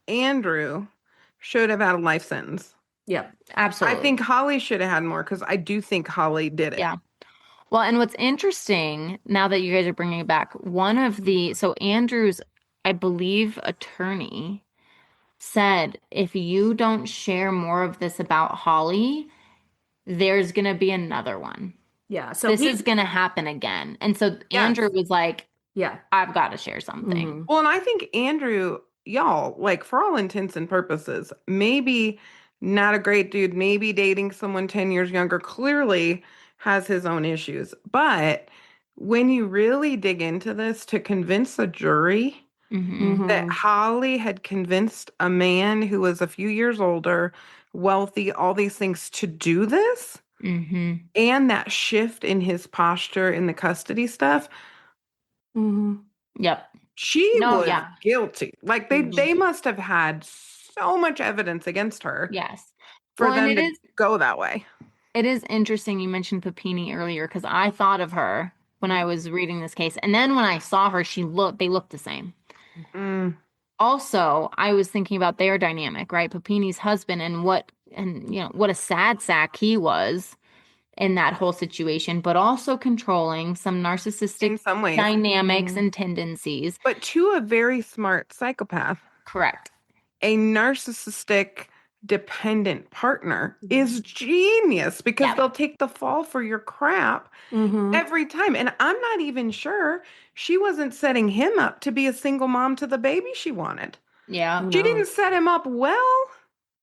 Andrew should have had a life sentence. Yeah. Absolutely. I think Holly should have had more because I do think Holly did it. Yeah. Well, and what's interesting now that you guys are bringing it back, so Andrew's, I believe, attorney said, if you don't share more of this about Holly, there's going to be another one. Yeah. So This is going to happen again. And so Andrew was like, yeah. I've got to share something. Mhm. Well, and I think Andrew, y'all, like for all intents and purposes, maybe not a great dude, maybe dating someone 10 years younger, clearly has his own issues. But when you really dig into this to convince a jury Mhm. that Holly had convinced a man who was a few years older wealthy, all these things to do this, Mm-hmm. and that shift in his posture in the custody stuff, Yep. she No, was yeah. guilty. Like they must have had so much evidence against her Yes. for Well, and them to go that way. it is interesting you mentioned Papini earlier because I thought of her when I was reading this case. And then when I saw her, they looked the same. Mm, Also, I was thinking about their dynamic, right? Papini's husband and what a sad sack he was in that whole situation, but also controlling some narcissistic in some ways. dynamics and tendencies. But to a very smart psychopath, Correct. a narcissistic dependent partner is genius because Yeah. they'll take the fall for your crap every time. And I'm not even sure she wasn't setting him up to be a single mom to the baby she wanted. Yeah. She didn't set him up well.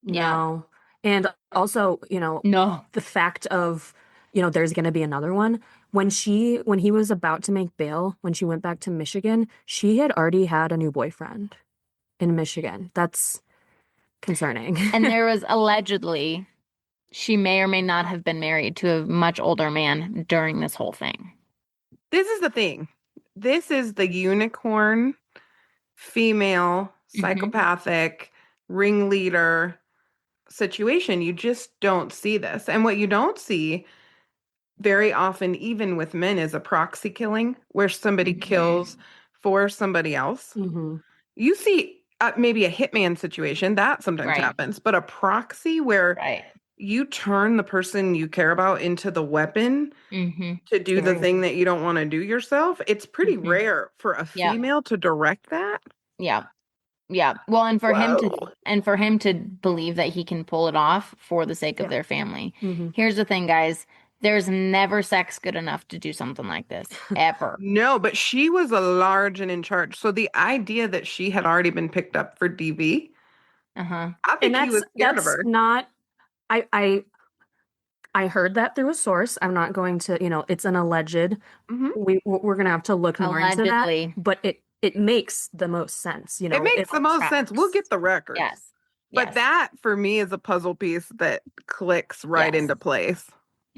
No. And also, No. the fact of, there's going to be another one. When he was about to make bail, when she went back to Michigan, she had already had a new boyfriend in Michigan. That's concerning. And there was allegedly, she may or may not have been married to a much older man during this whole thing. This is the thing. This is the unicorn, female, psychopathic, ringleader situation. You just don't see this. And what you don't see very often, even with men, is a proxy killing where somebody kills for somebody else. You see maybe a hitman situation that sometimes happens, but a proxy where you turn the person you care about into the weapon to do the thing that you don't want to do yourself. It's pretty rare for a female to direct that. Yeah. Yeah. Well, and for him to believe that he can pull it off for the sake of their family. Here's the thing, guys. There's never sex good enough to do something like this, ever. No, but she was a large and in charge. So the idea that she had already been picked up for DV, I think he was scared of her. Not, I heard that through a source. I'm not going to, it's an alleged. We're going to have to look more into that. But it makes the most sense. It makes the most sense. We'll get the records. Yes. But that, for me, is a puzzle piece that clicks right into place,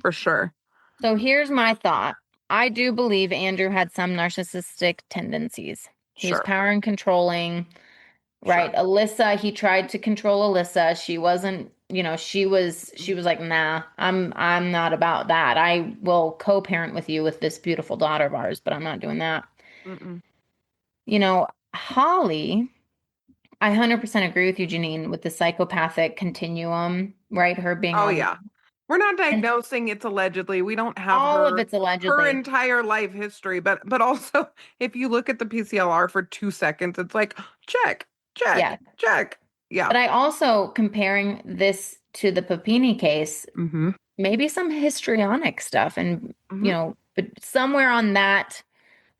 for sure. So here's my thought. I do believe Andrew had some narcissistic tendencies. He was power and controlling, right? Alyssa, he tried to control Alyssa. She wasn't, she was like, nah, I'm not about that. I will co-parent with you with this beautiful daughter of ours, but I'm not doing that. Holly, I 100% agree with you, Janine, with the psychopathic continuum, right? Her being we're not diagnosing it's allegedly. We don't have all of it's allegedly. Her entire life history, but also if you look at the PCLR for 2 seconds, it's like check. Yeah. But I also, comparing this to the Papini case, maybe some histrionic stuff and but somewhere on that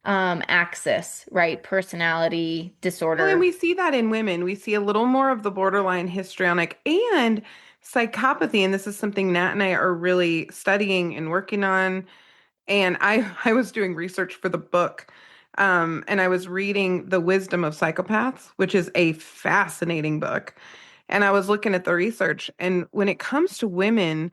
axis, right? Personality disorder. Well, and we see that in women. We see a little more of the borderline histrionic and psychopathy. And this is something Nat and I are really studying and working on. And I was doing research for the book. And I was reading The Wisdom of Psychopaths, which is a fascinating book. And I was looking at the research. And when it comes to women,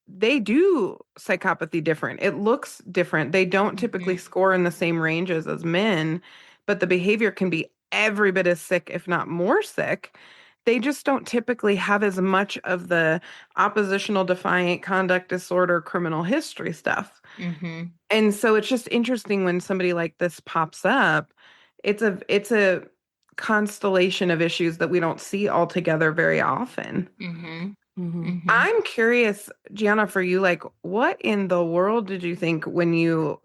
they do psychopathy different. It looks different. They don't typically score in the same ranges as men, but the behavior can be every bit as sick, if not more sick. They just don't typically have as much of the oppositional defiant conduct disorder, criminal history stuff. And so it's just interesting when somebody like this pops up. It's a constellation of issues that we don't see all together very often. I'm curious, Gianna, for you, like, what in the world did you think when you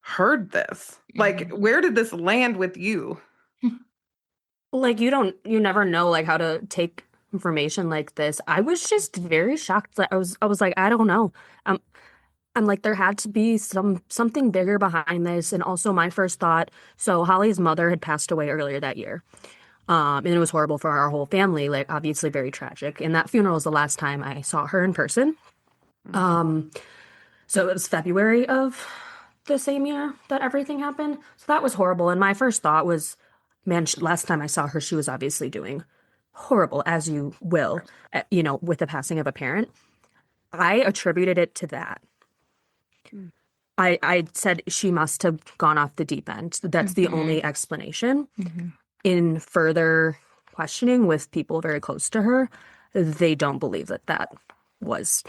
heard this? Like, where did this land with you? Like, you never know, like, how to take information like this. I was just very shocked. I was like, I don't know. I'm like, there had to be something bigger behind this. And also my first thought, so Holly's mother had passed away earlier that year. And it was horrible for our whole family, like obviously very tragic. And that funeral was the last time I saw her in person. So it was February of the same year that everything happened. So that was horrible. And my first thought was, man, last time I saw her, she was obviously doing horrible, as you will, you know, with the passing of a parent. I attributed it to that. Mm. I said she must have gone off the deep end. That's the only explanation. In further questioning with people very close to her, they don't believe that that was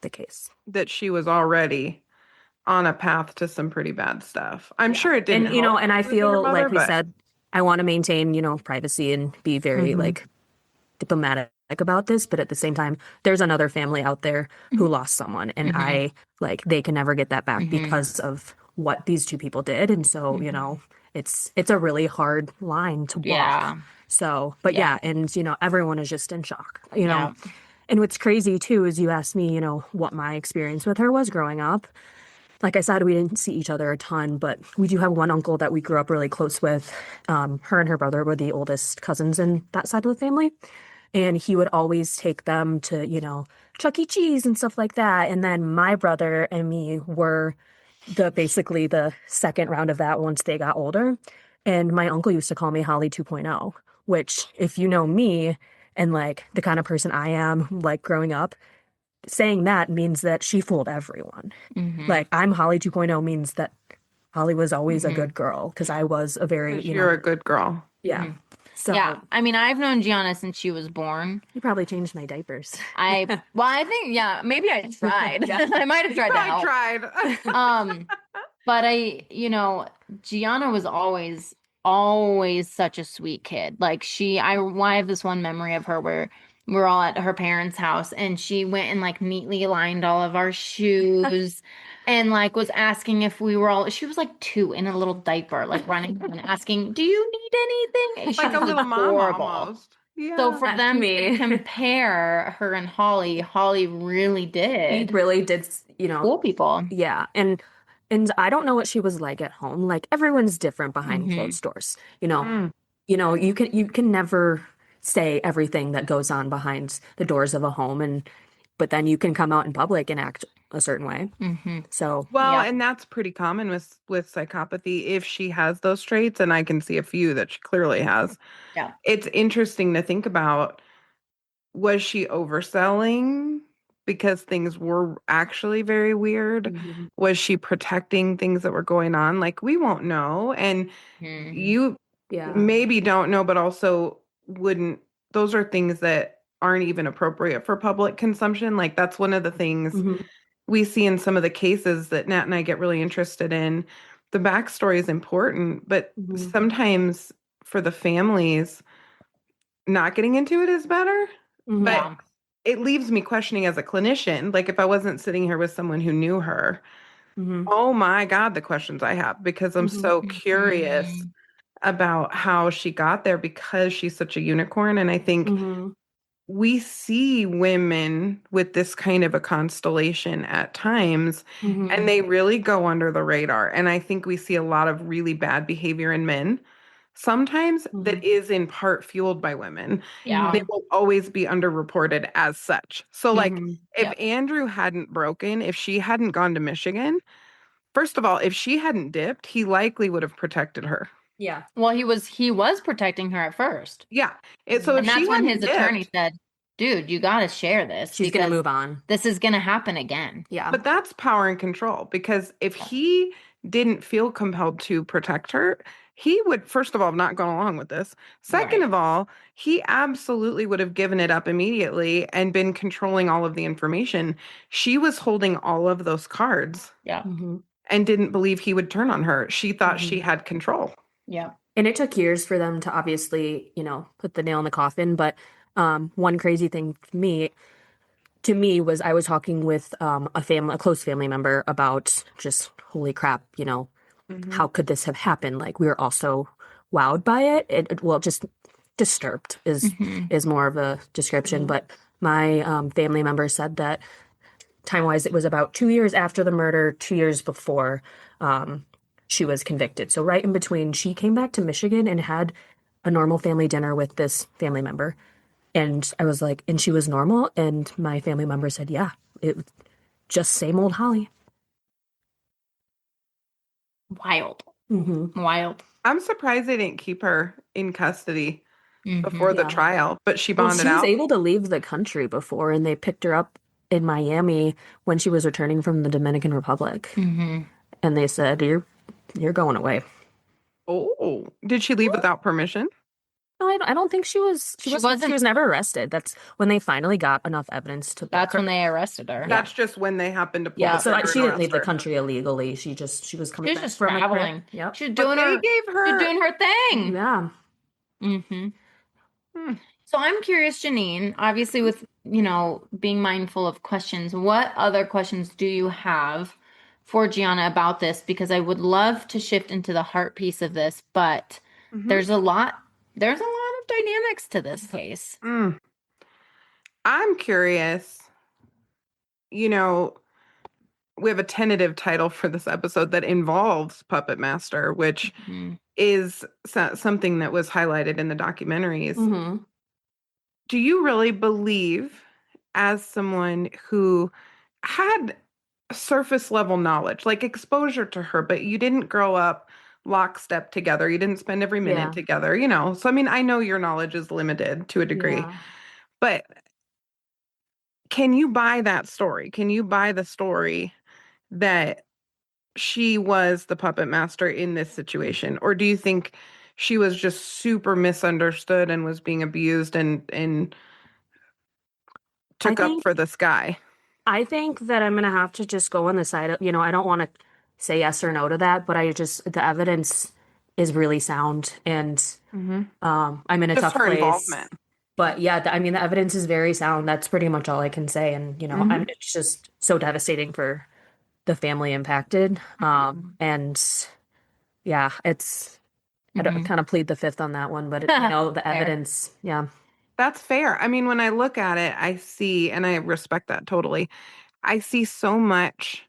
the case. That she was already on a path to some pretty bad stuff. I'm Yeah. sure it didn't And, you know, help and I losing her feel mother, like we but said, I want to maintain, you know, privacy and be very like diplomatic about this, but at the same time, there's another family out there who lost someone, and I like they can never get that back because of what these two people did. And so, you know, it's a really hard line to walk. Yeah. So, but Yeah. and you know, everyone is just in shock, you know. Yeah. And what's crazy too is you asked me, you know, what my experience with her was growing up. Like I said, we didn't see each other a ton, but we do have one uncle that we grew up really close with. Her and her brother were the oldest cousins in that side of the family. And he would always take them to, you know, Chuck E. Cheese and stuff like that. And then my brother and me were basically the second round of that once they got older. And my uncle used to call me Holly 2.0, which if you know me and like the kind of person I am, like growing up, saying that means that she fooled everyone. Like I'm Holly 2.0 means that Holly was always a good girl because I was a very, 'cause you you're know, a good girl. yeah. So Yeah. I mean, I've known Gianna since she was born. you probably changed my diapers. I think, yeah, maybe I tried. I might have tried to help. I tried. But you know, Gianna was always such a sweet kid. Like I have this one memory of her where we're all at her parents' house and she went and like neatly lined all of our shoes and like was asking if she was like 2 in a little diaper, like running and asking, "Do you need anything?" And she Like a was little mama adorable. almost. Yeah. So for That's them me. to compare her and Holly really He did really did, you know, fool people. yeah. And I don't know what she was like at home. Like everyone's different behind closed doors. Mm. You know, you can never say everything that goes on behind the doors of a home but then you can come out in public and act a certain way. So, Well, Yeah. and that's pretty common with psychopathy if she has those traits, and I can see a few that she clearly has. Yeah. It's interesting to think about, was she overselling because things were actually very weird? Was she protecting things that were going on? Like we won't know. And you yeah. maybe don't know, but also wouldn't. Those are things that aren't even appropriate for public consumption. Like that's one of the things we see in some of the cases that Nat and I get really interested in. The backstory is important, but sometimes for the families, not getting into it is better. But Yeah. it leaves me questioning as a clinician, like if I wasn't sitting here with someone who knew her, oh my God, the questions I have, because I'm so curious about how she got there because she's such a unicorn. And I think we see women with this kind of a constellation at times, and they really go under the radar. And I think we see a lot of really bad behavior in men sometimes that is in part fueled by women. Yeah. And it will always be underreported as such. So, like, if Yep. Andrew hadn't broken, if she hadn't gone to Michigan, first of all, if she hadn't dipped, he likely would have protected her. Yeah. Well, he was protecting her at first. Yeah. So if And that's she when hadn't his attorney dipped, said, "Dude, you got to share this She's going to because move on. this is going to happen again." Yeah. but that's power and control, because if he didn't feel compelled to protect her, he would, first of all, have not gone along with this. Second Right. of all, he absolutely would have given it up immediately and been controlling all of the information. She was holding all of those cards Yeah. and didn't believe he would turn on her. She thought she had control. Yeah. And it took years for them to obviously, you know, put the nail in the coffin. But one crazy thing to me was I was talking with a close family member about just holy crap, you know, how could this have happened? Like we were also wowed by it. Well, just disturbed is more of a description. But my family member said that time-wise, it was about 2 years after the murder, 2 years before she was convicted. So right in between, she came back to Michigan and had a normal family dinner with this family member. And I was like, and she was normal? And my family member said, yeah, it just same old Holly. Wild. Wild. I'm surprised they didn't keep her in custody before the Yeah. trial, but she Well, bonded she was out. able to leave the country before, and they picked her up in Miami when she was returning from the Dominican Republic. Mm-hmm. And they said, you're going away. Oh, did she leave without permission? No, I don't think she was. She wasn't. was never arrested. That's when they finally got enough evidence to book That's her. when they arrested her. That's just when they happened to pull Yeah, the so trigger she and didn't leave arrest the her. country illegally. She was She coming was back just from a trip. traveling. Yep. She was But doing they her. gave She was her. doing her thing. Yeah. Mm-hmm. Hmm. So I'm curious, Janine, obviously with, being mindful of questions, what other questions do you have for Gianna about this? Because I would love to shift into the heart piece of this, but Mhm. there's a lot of dynamics to this case. I'm curious, we have a tentative title for this episode that involves Puppet Master, which Mhm. is something that was highlighted in the documentaries. Mm-hmm. Do you really believe, as someone who had surface level knowledge, like exposure to her, but you didn't grow up lockstep together, you didn't spend every minute Yeah. together, So, I mean, I know your knowledge is limited to a degree, Yeah. but can you buy that story? Can you buy the story that she was the puppet master in this situation? Or do you think she was just super misunderstood and was being abused and I took up think for this guy? I think that I'm gonna have to just go on the side of, I don't want to say yes or no to that, but the evidence is really sound, and I'm in a Just tough her place. involvement. But yeah, I mean, the evidence is very sound. That's pretty much all I can say. And, it's just so devastating for the family impacted. And yeah, I don't Mhm. kind of plead the fifth on that one, but the Fair. evidence, yeah. That's fair. I mean, when I look at it, I see, and I respect that totally. I see so much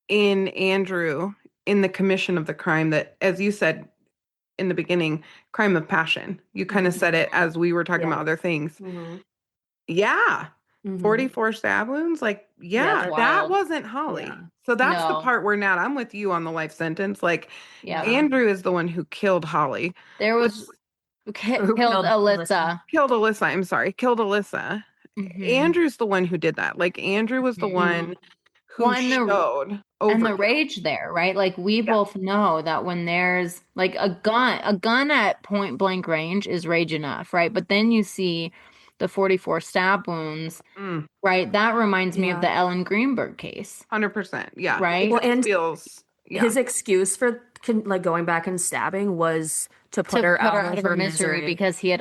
in Andrew in the commission of the crime that, as you said in the beginning, crime of passion. You kind of said it as we were talking about Yeah. other things. Mm-hmm. Yeah. Mm-hmm. 44 stab wounds. Like, Yeah, that wild. wasn't Holly. Yeah. So that's the No. part where, Nat, I'm with you on the life sentence. Like, Yeah. Andrew is the one who killed Holly. There was Who killed killed Alyssa. Killed Alyssa. I'm sorry. Killed Alyssa. Mhm. Andrew's the one who did that. Like, Andrew was the Mhm. one who Well, and showed and the overkill. rage there, right? Like we Yeah. both know that when there's like a gun at point blank range is rage enough, right? But then you see the 44 stab wounds, Mm, right? That reminds me of Yeah. the Ellen Greenberg case, 100%. Yeah. right? It Well, just and feels, yeah. his excuse for like going back and stabbing was to put To her put her out out of of her her misery misery. because he had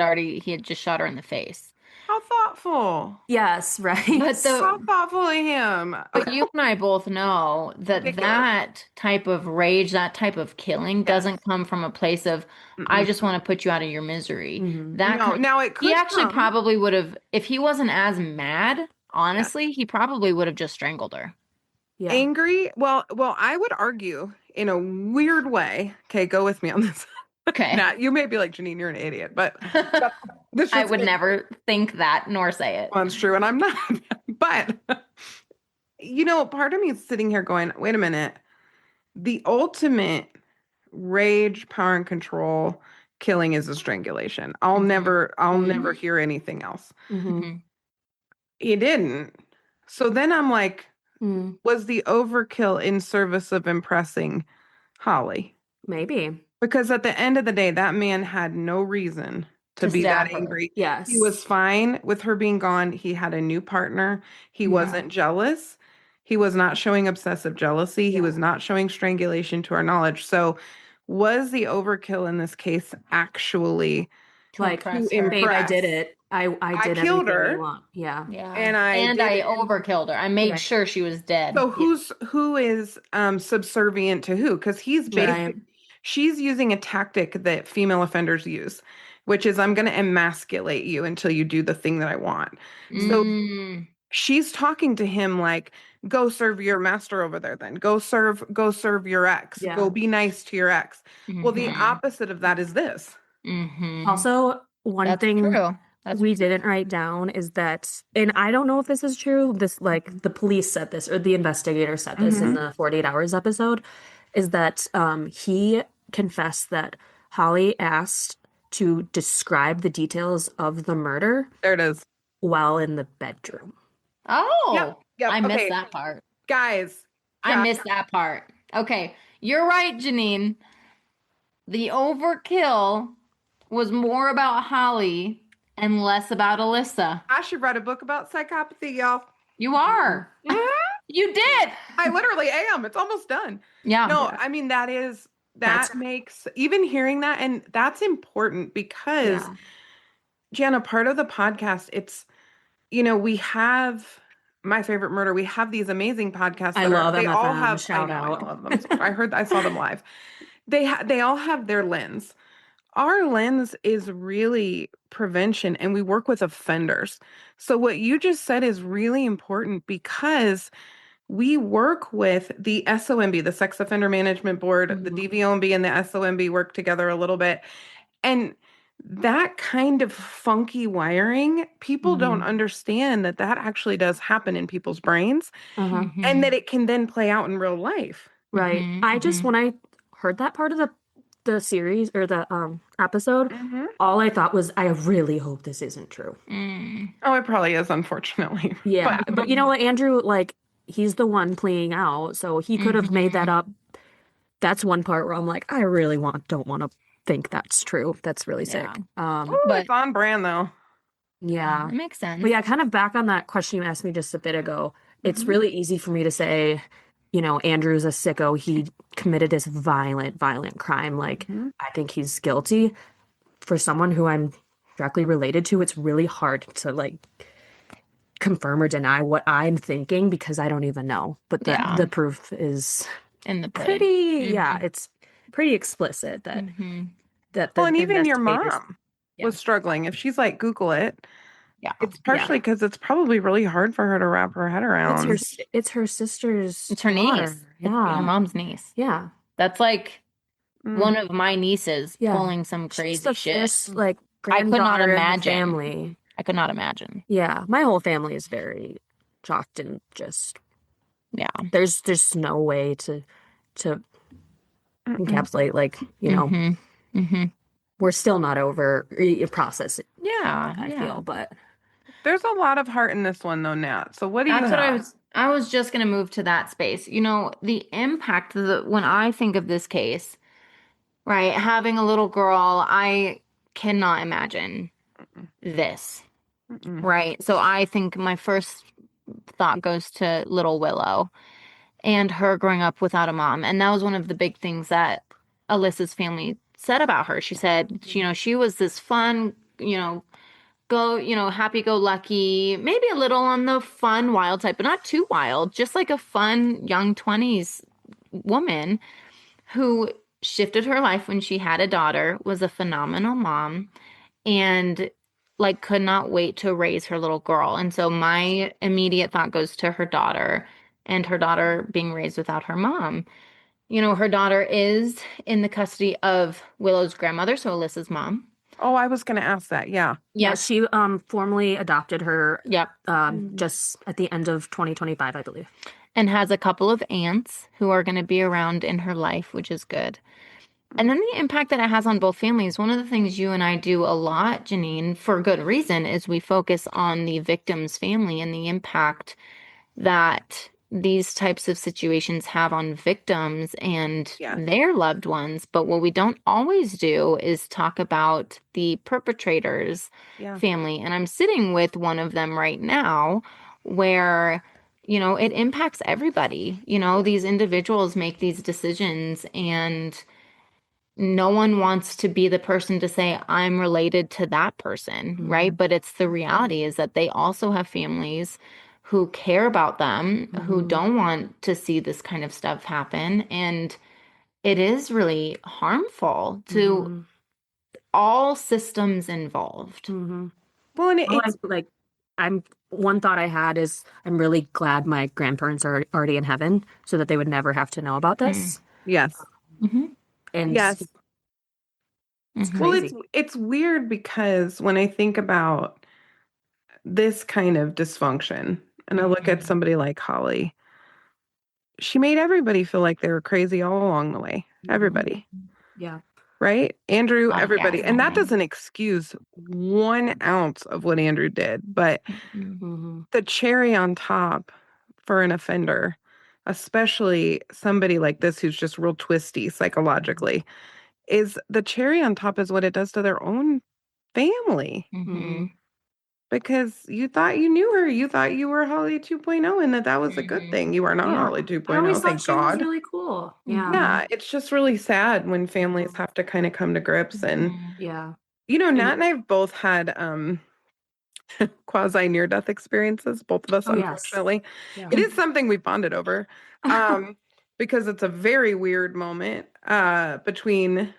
just shot her in the face. How thoughtful. Yes, right. But How thoughtful of him. But you and I both know that Ridiculous. that type of rage, that type of killing doesn't come from a place of, I Mm-mm. just want to put you out of your misery. Mhm. That No, now it he could actually come. probably would have, if he wasn't as mad, honestly, he probably would have just strangled her. Yeah. Angry. Well, I would argue in a weird way. Okay, go with me on this. Okay. Now, you may be like, Janine, you're an idiot, but this I is would never think that nor say it. Well, it's true, and I'm not. But part of me is sitting here going, wait a minute. The ultimate rage, power, and control killing is a strangulation. I'll never hear anything else. Mhm. He didn't. So then I'm like, Mm, was the overkill in service of impressing Holly? maybe. Because at the end of the day, that man had no reason to To be stab that her. angry. Yes. He was fine with her being gone. He had a new partner. He wasn't jealous. He was not showing obsessive jealousy. He was not showing strangulation to our knowledge. So was the overkill in this case actually Like, impress to her. babe, I impress? did it. I did killed everything her. you want. Yeah. Yeah. And I did I it in- overkilled her. I made Right. sure she was dead. So who is subservient to who? Because he's Right. she's using a tactic that female offenders use, which is I'm going to emasculate you until you do the thing that I want. So Mm. she's talking to him like, go serve your master over there then. Go serve your ex. Yeah. Go be nice to your ex. Well, the Mhm. opposite of that is this. Mhm. Also, one That's thing true. That's we didn't write down is that, and I don't know if this is true, this like the police said this or the investigator said this in the 48 Hours episode, is that he confessed that Holly asked to describe the details of the murder There it is. while in the bedroom. Oh, Yep. I missed Okay. that part. Guys. I missed that part. Okay, you're right, Janine. The overkill was more about Holly and less about Alyssa. I should write a book about psychopathy, y'all. You are. Mhm. You did. I literally am. It's almost done. Yeah. No, Yeah. I mean, that That's- makes, even hearing that, and that's important because, Yeah. Jana, part of the podcast, it's, we have My Favorite Murder. We have these amazing podcasts I that love they all MFM. have, Shout I out. love them. I saw them live. They all have their lens. Our lens is really prevention, and we work with offenders. So what you just said is really important because we work with the SOMB, the Sex Offender Management Board, the DVOMB and the SOMB work together a little bit. And that kind of funky wiring, people don't understand that actually does happen in people's brains and that it can then play out in real life. Right. I just, when I heard that part of the series or the episode, all I thought was, I really hope this isn't true. Oh, it probably is, unfortunately. Yeah. But you know what, Andrew, like, he's the one pleading out, so he could have made that up. That's one part where I'm like, I really don't want to think that's true. That's really sick. Ooh, But- it's on brand though. Yeah. It makes sense. But yeah, kind of back on that question you asked me just a bit ago, it's really easy for me to say, Andrew's a sicko. He committed this violent crime. Like, I think he's guilty. For someone who I'm directly related to, it's really hard to like confirm or deny what I'm thinking because I don't even know. But the proof is in the pudding. pretty, it's pretty explicit that that the Well, and even your investigators- mom was struggling. If she's like, Google it, Yeah. it's partially because it's probably really hard for her to wrap her head around. It's her sister's. It's her daughter. niece. Yeah. Her mom's niece. Yeah. That's like one of my nieces pulling some She's crazy the shit. first, like, I could not granddaughter of the imagine. family. I could not imagine. Yeah, my whole family is very shocked and just there's no way to encapsulate, like, we're still not over processing. Yeah, I feel, but There's a lot of heart in this one though, Nat. So what do you that's what have? I was just gonna move to that space. The impact when I think of this case, right, having a little girl, I cannot imagine this. Right. So I think my first thought goes to little Willow and her growing up without a mom. And that was one of the big things that Alyssa's family said about her. She said, she was this fun, happy-go-lucky, maybe a little on the fun, wild type, but not too wild, just like a fun young 20s woman who shifted her life when she had a daughter, was a phenomenal mom, and like could not wait to raise her little girl. And so my immediate thought goes to her daughter and her daughter being raised without her mom. Her daughter is in the custody of Willow's grandmother, so Alyssa's mom. Oh, I was going to ask that. Yeah. yeah, she formally adopted her Yep. just at the end of 2025, I believe. And has a couple of aunts who are going to be around in her life, which is good. And then the impact that it has on both families. One of the things you and I do a lot, Janine, for good reason, is we focus on the victim's family and the impact that these types of situations have on victims and their loved ones. But what we don't always do is talk about the perpetrator's family. And I'm sitting with one of them right now where, it impacts everybody. These individuals make these decisions, and no one wants to be the person to say, I'm related to that person, right? But it's the reality is that they also have families who care about them, who don't want to see this kind of stuff happen. And it is really harmful to all systems involved. Well, and it's like, one thought I had is I'm really glad my grandparents are already in heaven so that they would never have to know about this. yes. And Yes. it's Well, crazy. it's weird because when I think about this kind of dysfunction and I look at somebody like Holly, she made everybody feel like they were crazy all along the way. Everybody. Yeah. right? Andrew, Oh, everybody. yeah, And that family. doesn't excuse 1 ounce of what Andrew did. But the cherry on top for an offender, especially somebody like this who's just real twisty psychologically, is the cherry on top is what it does to their own family. Mm-hmm. Because you thought you knew her. You thought you were Holly 2.0 and that was a good thing. You are not Yeah. Holly I 2.0, always thought thank she was God. really cool. Yeah. Yeah, it's just really sad when families have to kind of come to grips. And, Yeah. Nat and I have both had quasi near-death experiences, both of us, Oh, yes. unfortunately. Yeah. It is something we bonded over because it's a very weird moment between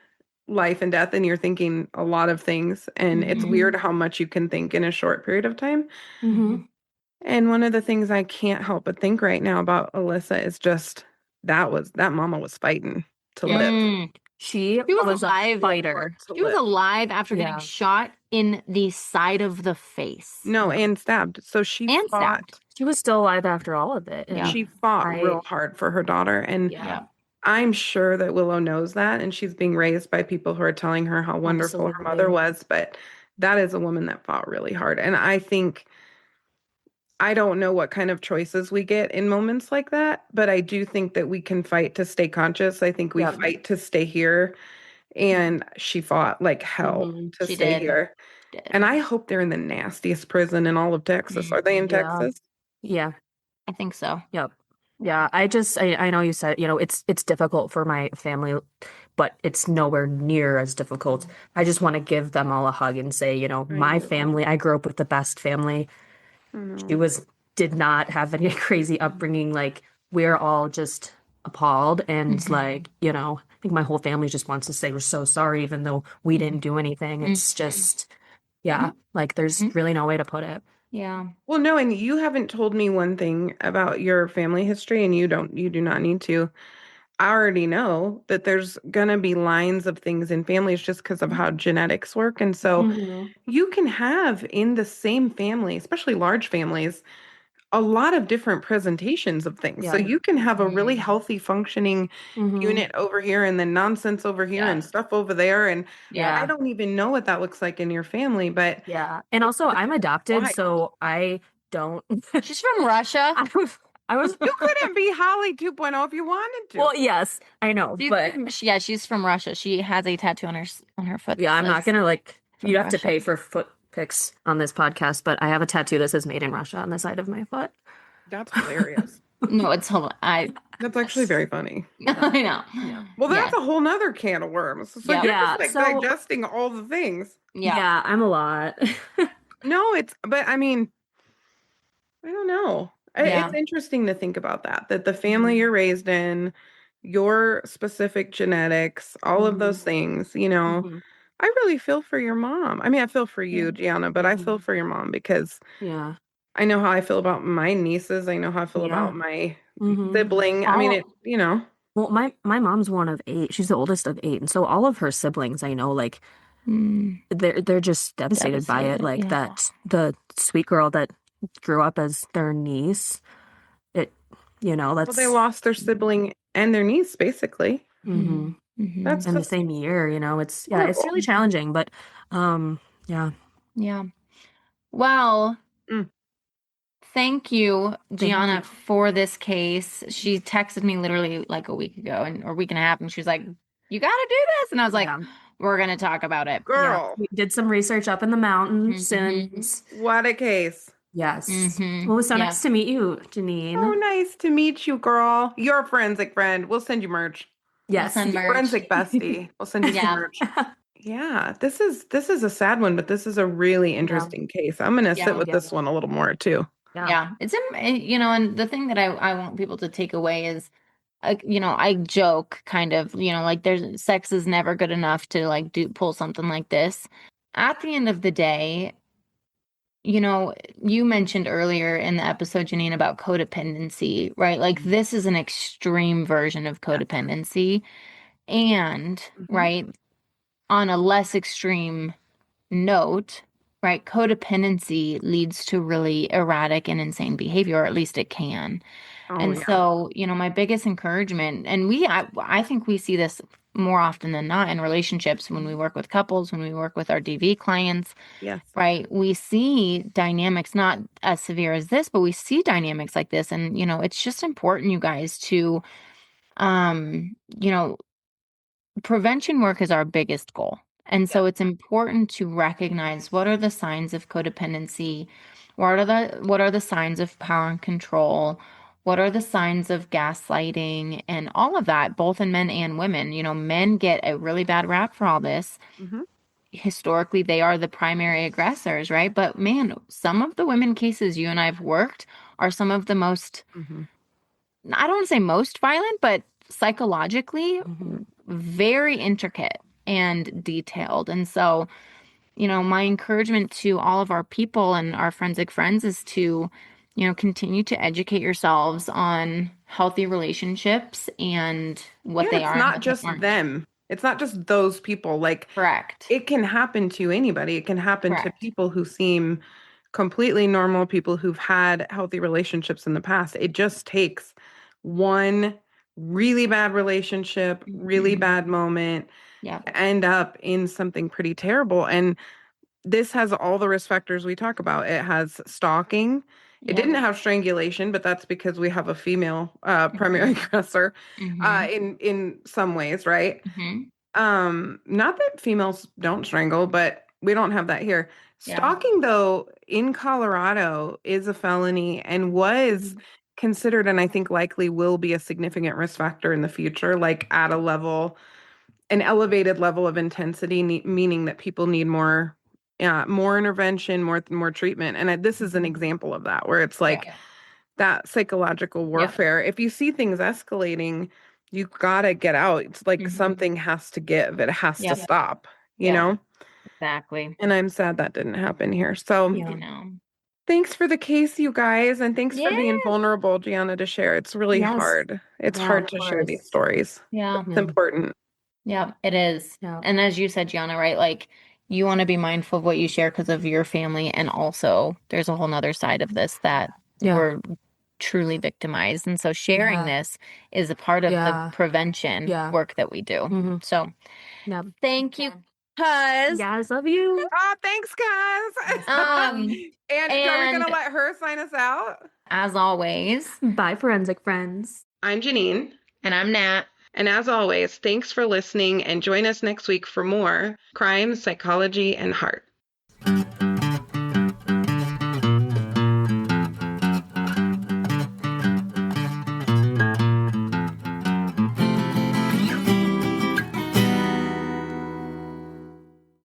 life and death, and you're thinking a lot of things, and it's weird how much you can think in a short period of time. And one of the things I can't help but think right now about Alyssa is just that mama was fighting to live. She She was was a alive. fighter. She was alive after getting shot in the side of the face. No, and stabbed. So she And fought. stabbed. She was still alive after all of it. And She fought real hard for her daughter. And I'm sure that Willow knows that. And she's being raised by people who are telling her how wonderful her mother was. But that is a woman that fought really hard. And I don't know what kind of choices we get in moments like that, but I do think that we can fight to stay conscious. I think we fight to stay here. And she fought like hell to stay here. And I hope they're in the nastiest prison in all of Texas. Are they in Texas? Yeah. I think so. Yep. Yeah. I know you said, it's difficult for my family, but it's nowhere near as difficult. I just want to give them all a hug and say, my family, I grew up with the best family. She did not have any crazy upbringing. Like, we're all just appalled. And I think my whole family just wants to say we're so sorry, even though we didn't do anything. It's just, like there's really no way to put it. Yeah. Well, no, and you haven't told me one thing about your family history, and you do not need to. I already know that there's gonna be lines of things in families just because of how genetics work. And so you can have in the same family, especially large families, a lot of different presentations of things. So you can have a really healthy functioning unit over here and then nonsense over here and stuff over there. And I don't even know what that looks like in your family, but and also I'm adopted, so I don't. She's from Russia. I was. You couldn't be Holly 2.0 if you wanted to. Well, yes, I know, but she's from Russia. She has a tattoo on her foot. Yeah, I'm not gonna you have to pay for foot pics on this podcast, but I have a tattoo that says "Made in Russia" on the side of my foot. That's hilarious. No, it's That's actually very funny. I know. Well, that's a whole nother can of worms. So you're just digesting all the things. Yeah, I'm a lot. No, but I mean, I don't know. It's interesting to think about that the family you're raised in, your specific genetics, all of those things, I really feel for your mom. I mean, I feel for you, Gianna, but I feel for your mom because I know how I feel about my nieces. I know how I feel about my sibling. I mean, Well, my mom's one of 8. She's the oldest of 8, and so all of her siblings, I know, they're just devastated by it. Like that, the sweet girl that grew up as their niece. That's they lost their sibling and their niece basically. That's in the same year. It's really challenging, but yeah. Well, thank you, Gianna, for this case. She texted me literally like a week ago or a week and a half, and she was like, "You got to do this," and I was like, "We're gonna talk about it, girl." We did some research up in the mountains, and what a case! Yes. Well, it was so nice to meet you, Janine. So nice to meet you, girl. You're a forensic friend. We'll send you merch. Yes, we'll send merch. Forensic bestie. We'll send you some merch. Yeah, this is a sad one, but this is a really interesting case. I'm gonna sit with this one a little more too. Yeah, it's and the thing that I want people to take away is, I joke kind of, like there's sex is never good enough to pull something like this. At the end of the day, you mentioned earlier in the episode, Janine, about codependency, right? Like this is an extreme version of codependency. And, right, on a less extreme note, right, codependency leads to really erratic and insane behavior, or at least it can. So, my biggest encouragement, and I think we see this more often than not in relationships, when we work with couples, when we work with our DV clients, Yes. right? We see dynamics not as severe as this, but we see dynamics like this. And, it's just important, you guys, to, you know, prevention work is our biggest goal. And so it's important to recognize what are the signs of codependency, what are the signs of power and control, what are the signs of gaslighting and all of that, both in men and women. Men get a really bad rap for all this. Mm-hmm. Historically, they are the primary aggressors, right? But man, some of the women cases you and I've worked are some of the most, Mm-hmm. I don't want to say most violent, but psychologically very intricate and detailed. And so, my encouragement to all of our people and our forensic friends is to, continue to educate yourselves on healthy relationships and what Yeah, they it's are and not what they just aren't. them. It's not just those people. Like, Correct. it can happen to anybody. It can happen to Correct. people who seem completely normal, people who've had healthy relationships in the past. It just takes one really bad relationship, really Mhm. bad moment, Yeah. to end up in something pretty terrible. And this has all the risk factors we talk about. It has stalking. It Yeah. didn't have strangulation, but that's because we have a female primary Mhm. aggressor Mhm. in some ways, right? Mhm. Not that females don't strangle, but we don't have that here. Yeah. Stalking, though, in Colorado is a felony and was considered, and I think likely will be a significant risk factor in the future, like at an elevated level of intensity, meaning that people need more intervention, more treatment. And this is an example of that, where it's like Yeah. that psychological warfare. If you see things escalating, you gotta get out. It's like Mhm. something has to give. It has to Yep. stop, you Yeah. know? Exactly. And I'm sad that didn't happen here. So Yeah. thanks for the case, you guys, and thanks for Yeah. being vulnerable, Gianna, to share. It's really Yes. hard. It's Yeah, hard of to share course. these stories. Yeah. It's Yeah. important. Yeah, it is. Yeah. And as you said, Gianna, right? Like you want to be mindful of what you share because of your family. And also there's a whole nother side of this that Yeah. we're truly victimized. And so sharing Yeah. this is a part of the Yeah. prevention Yeah. work that we do. Mm-hmm. So Yeah. thank you, cuz. Guys, love you. Ah, thanks, guys. Um, And are we gonna and let her sign us out? as always, Bye, forensic friends. I'm Janine. and I'm Nat. And as always, thanks for listening and join us next week for more crime, psychology, and heart.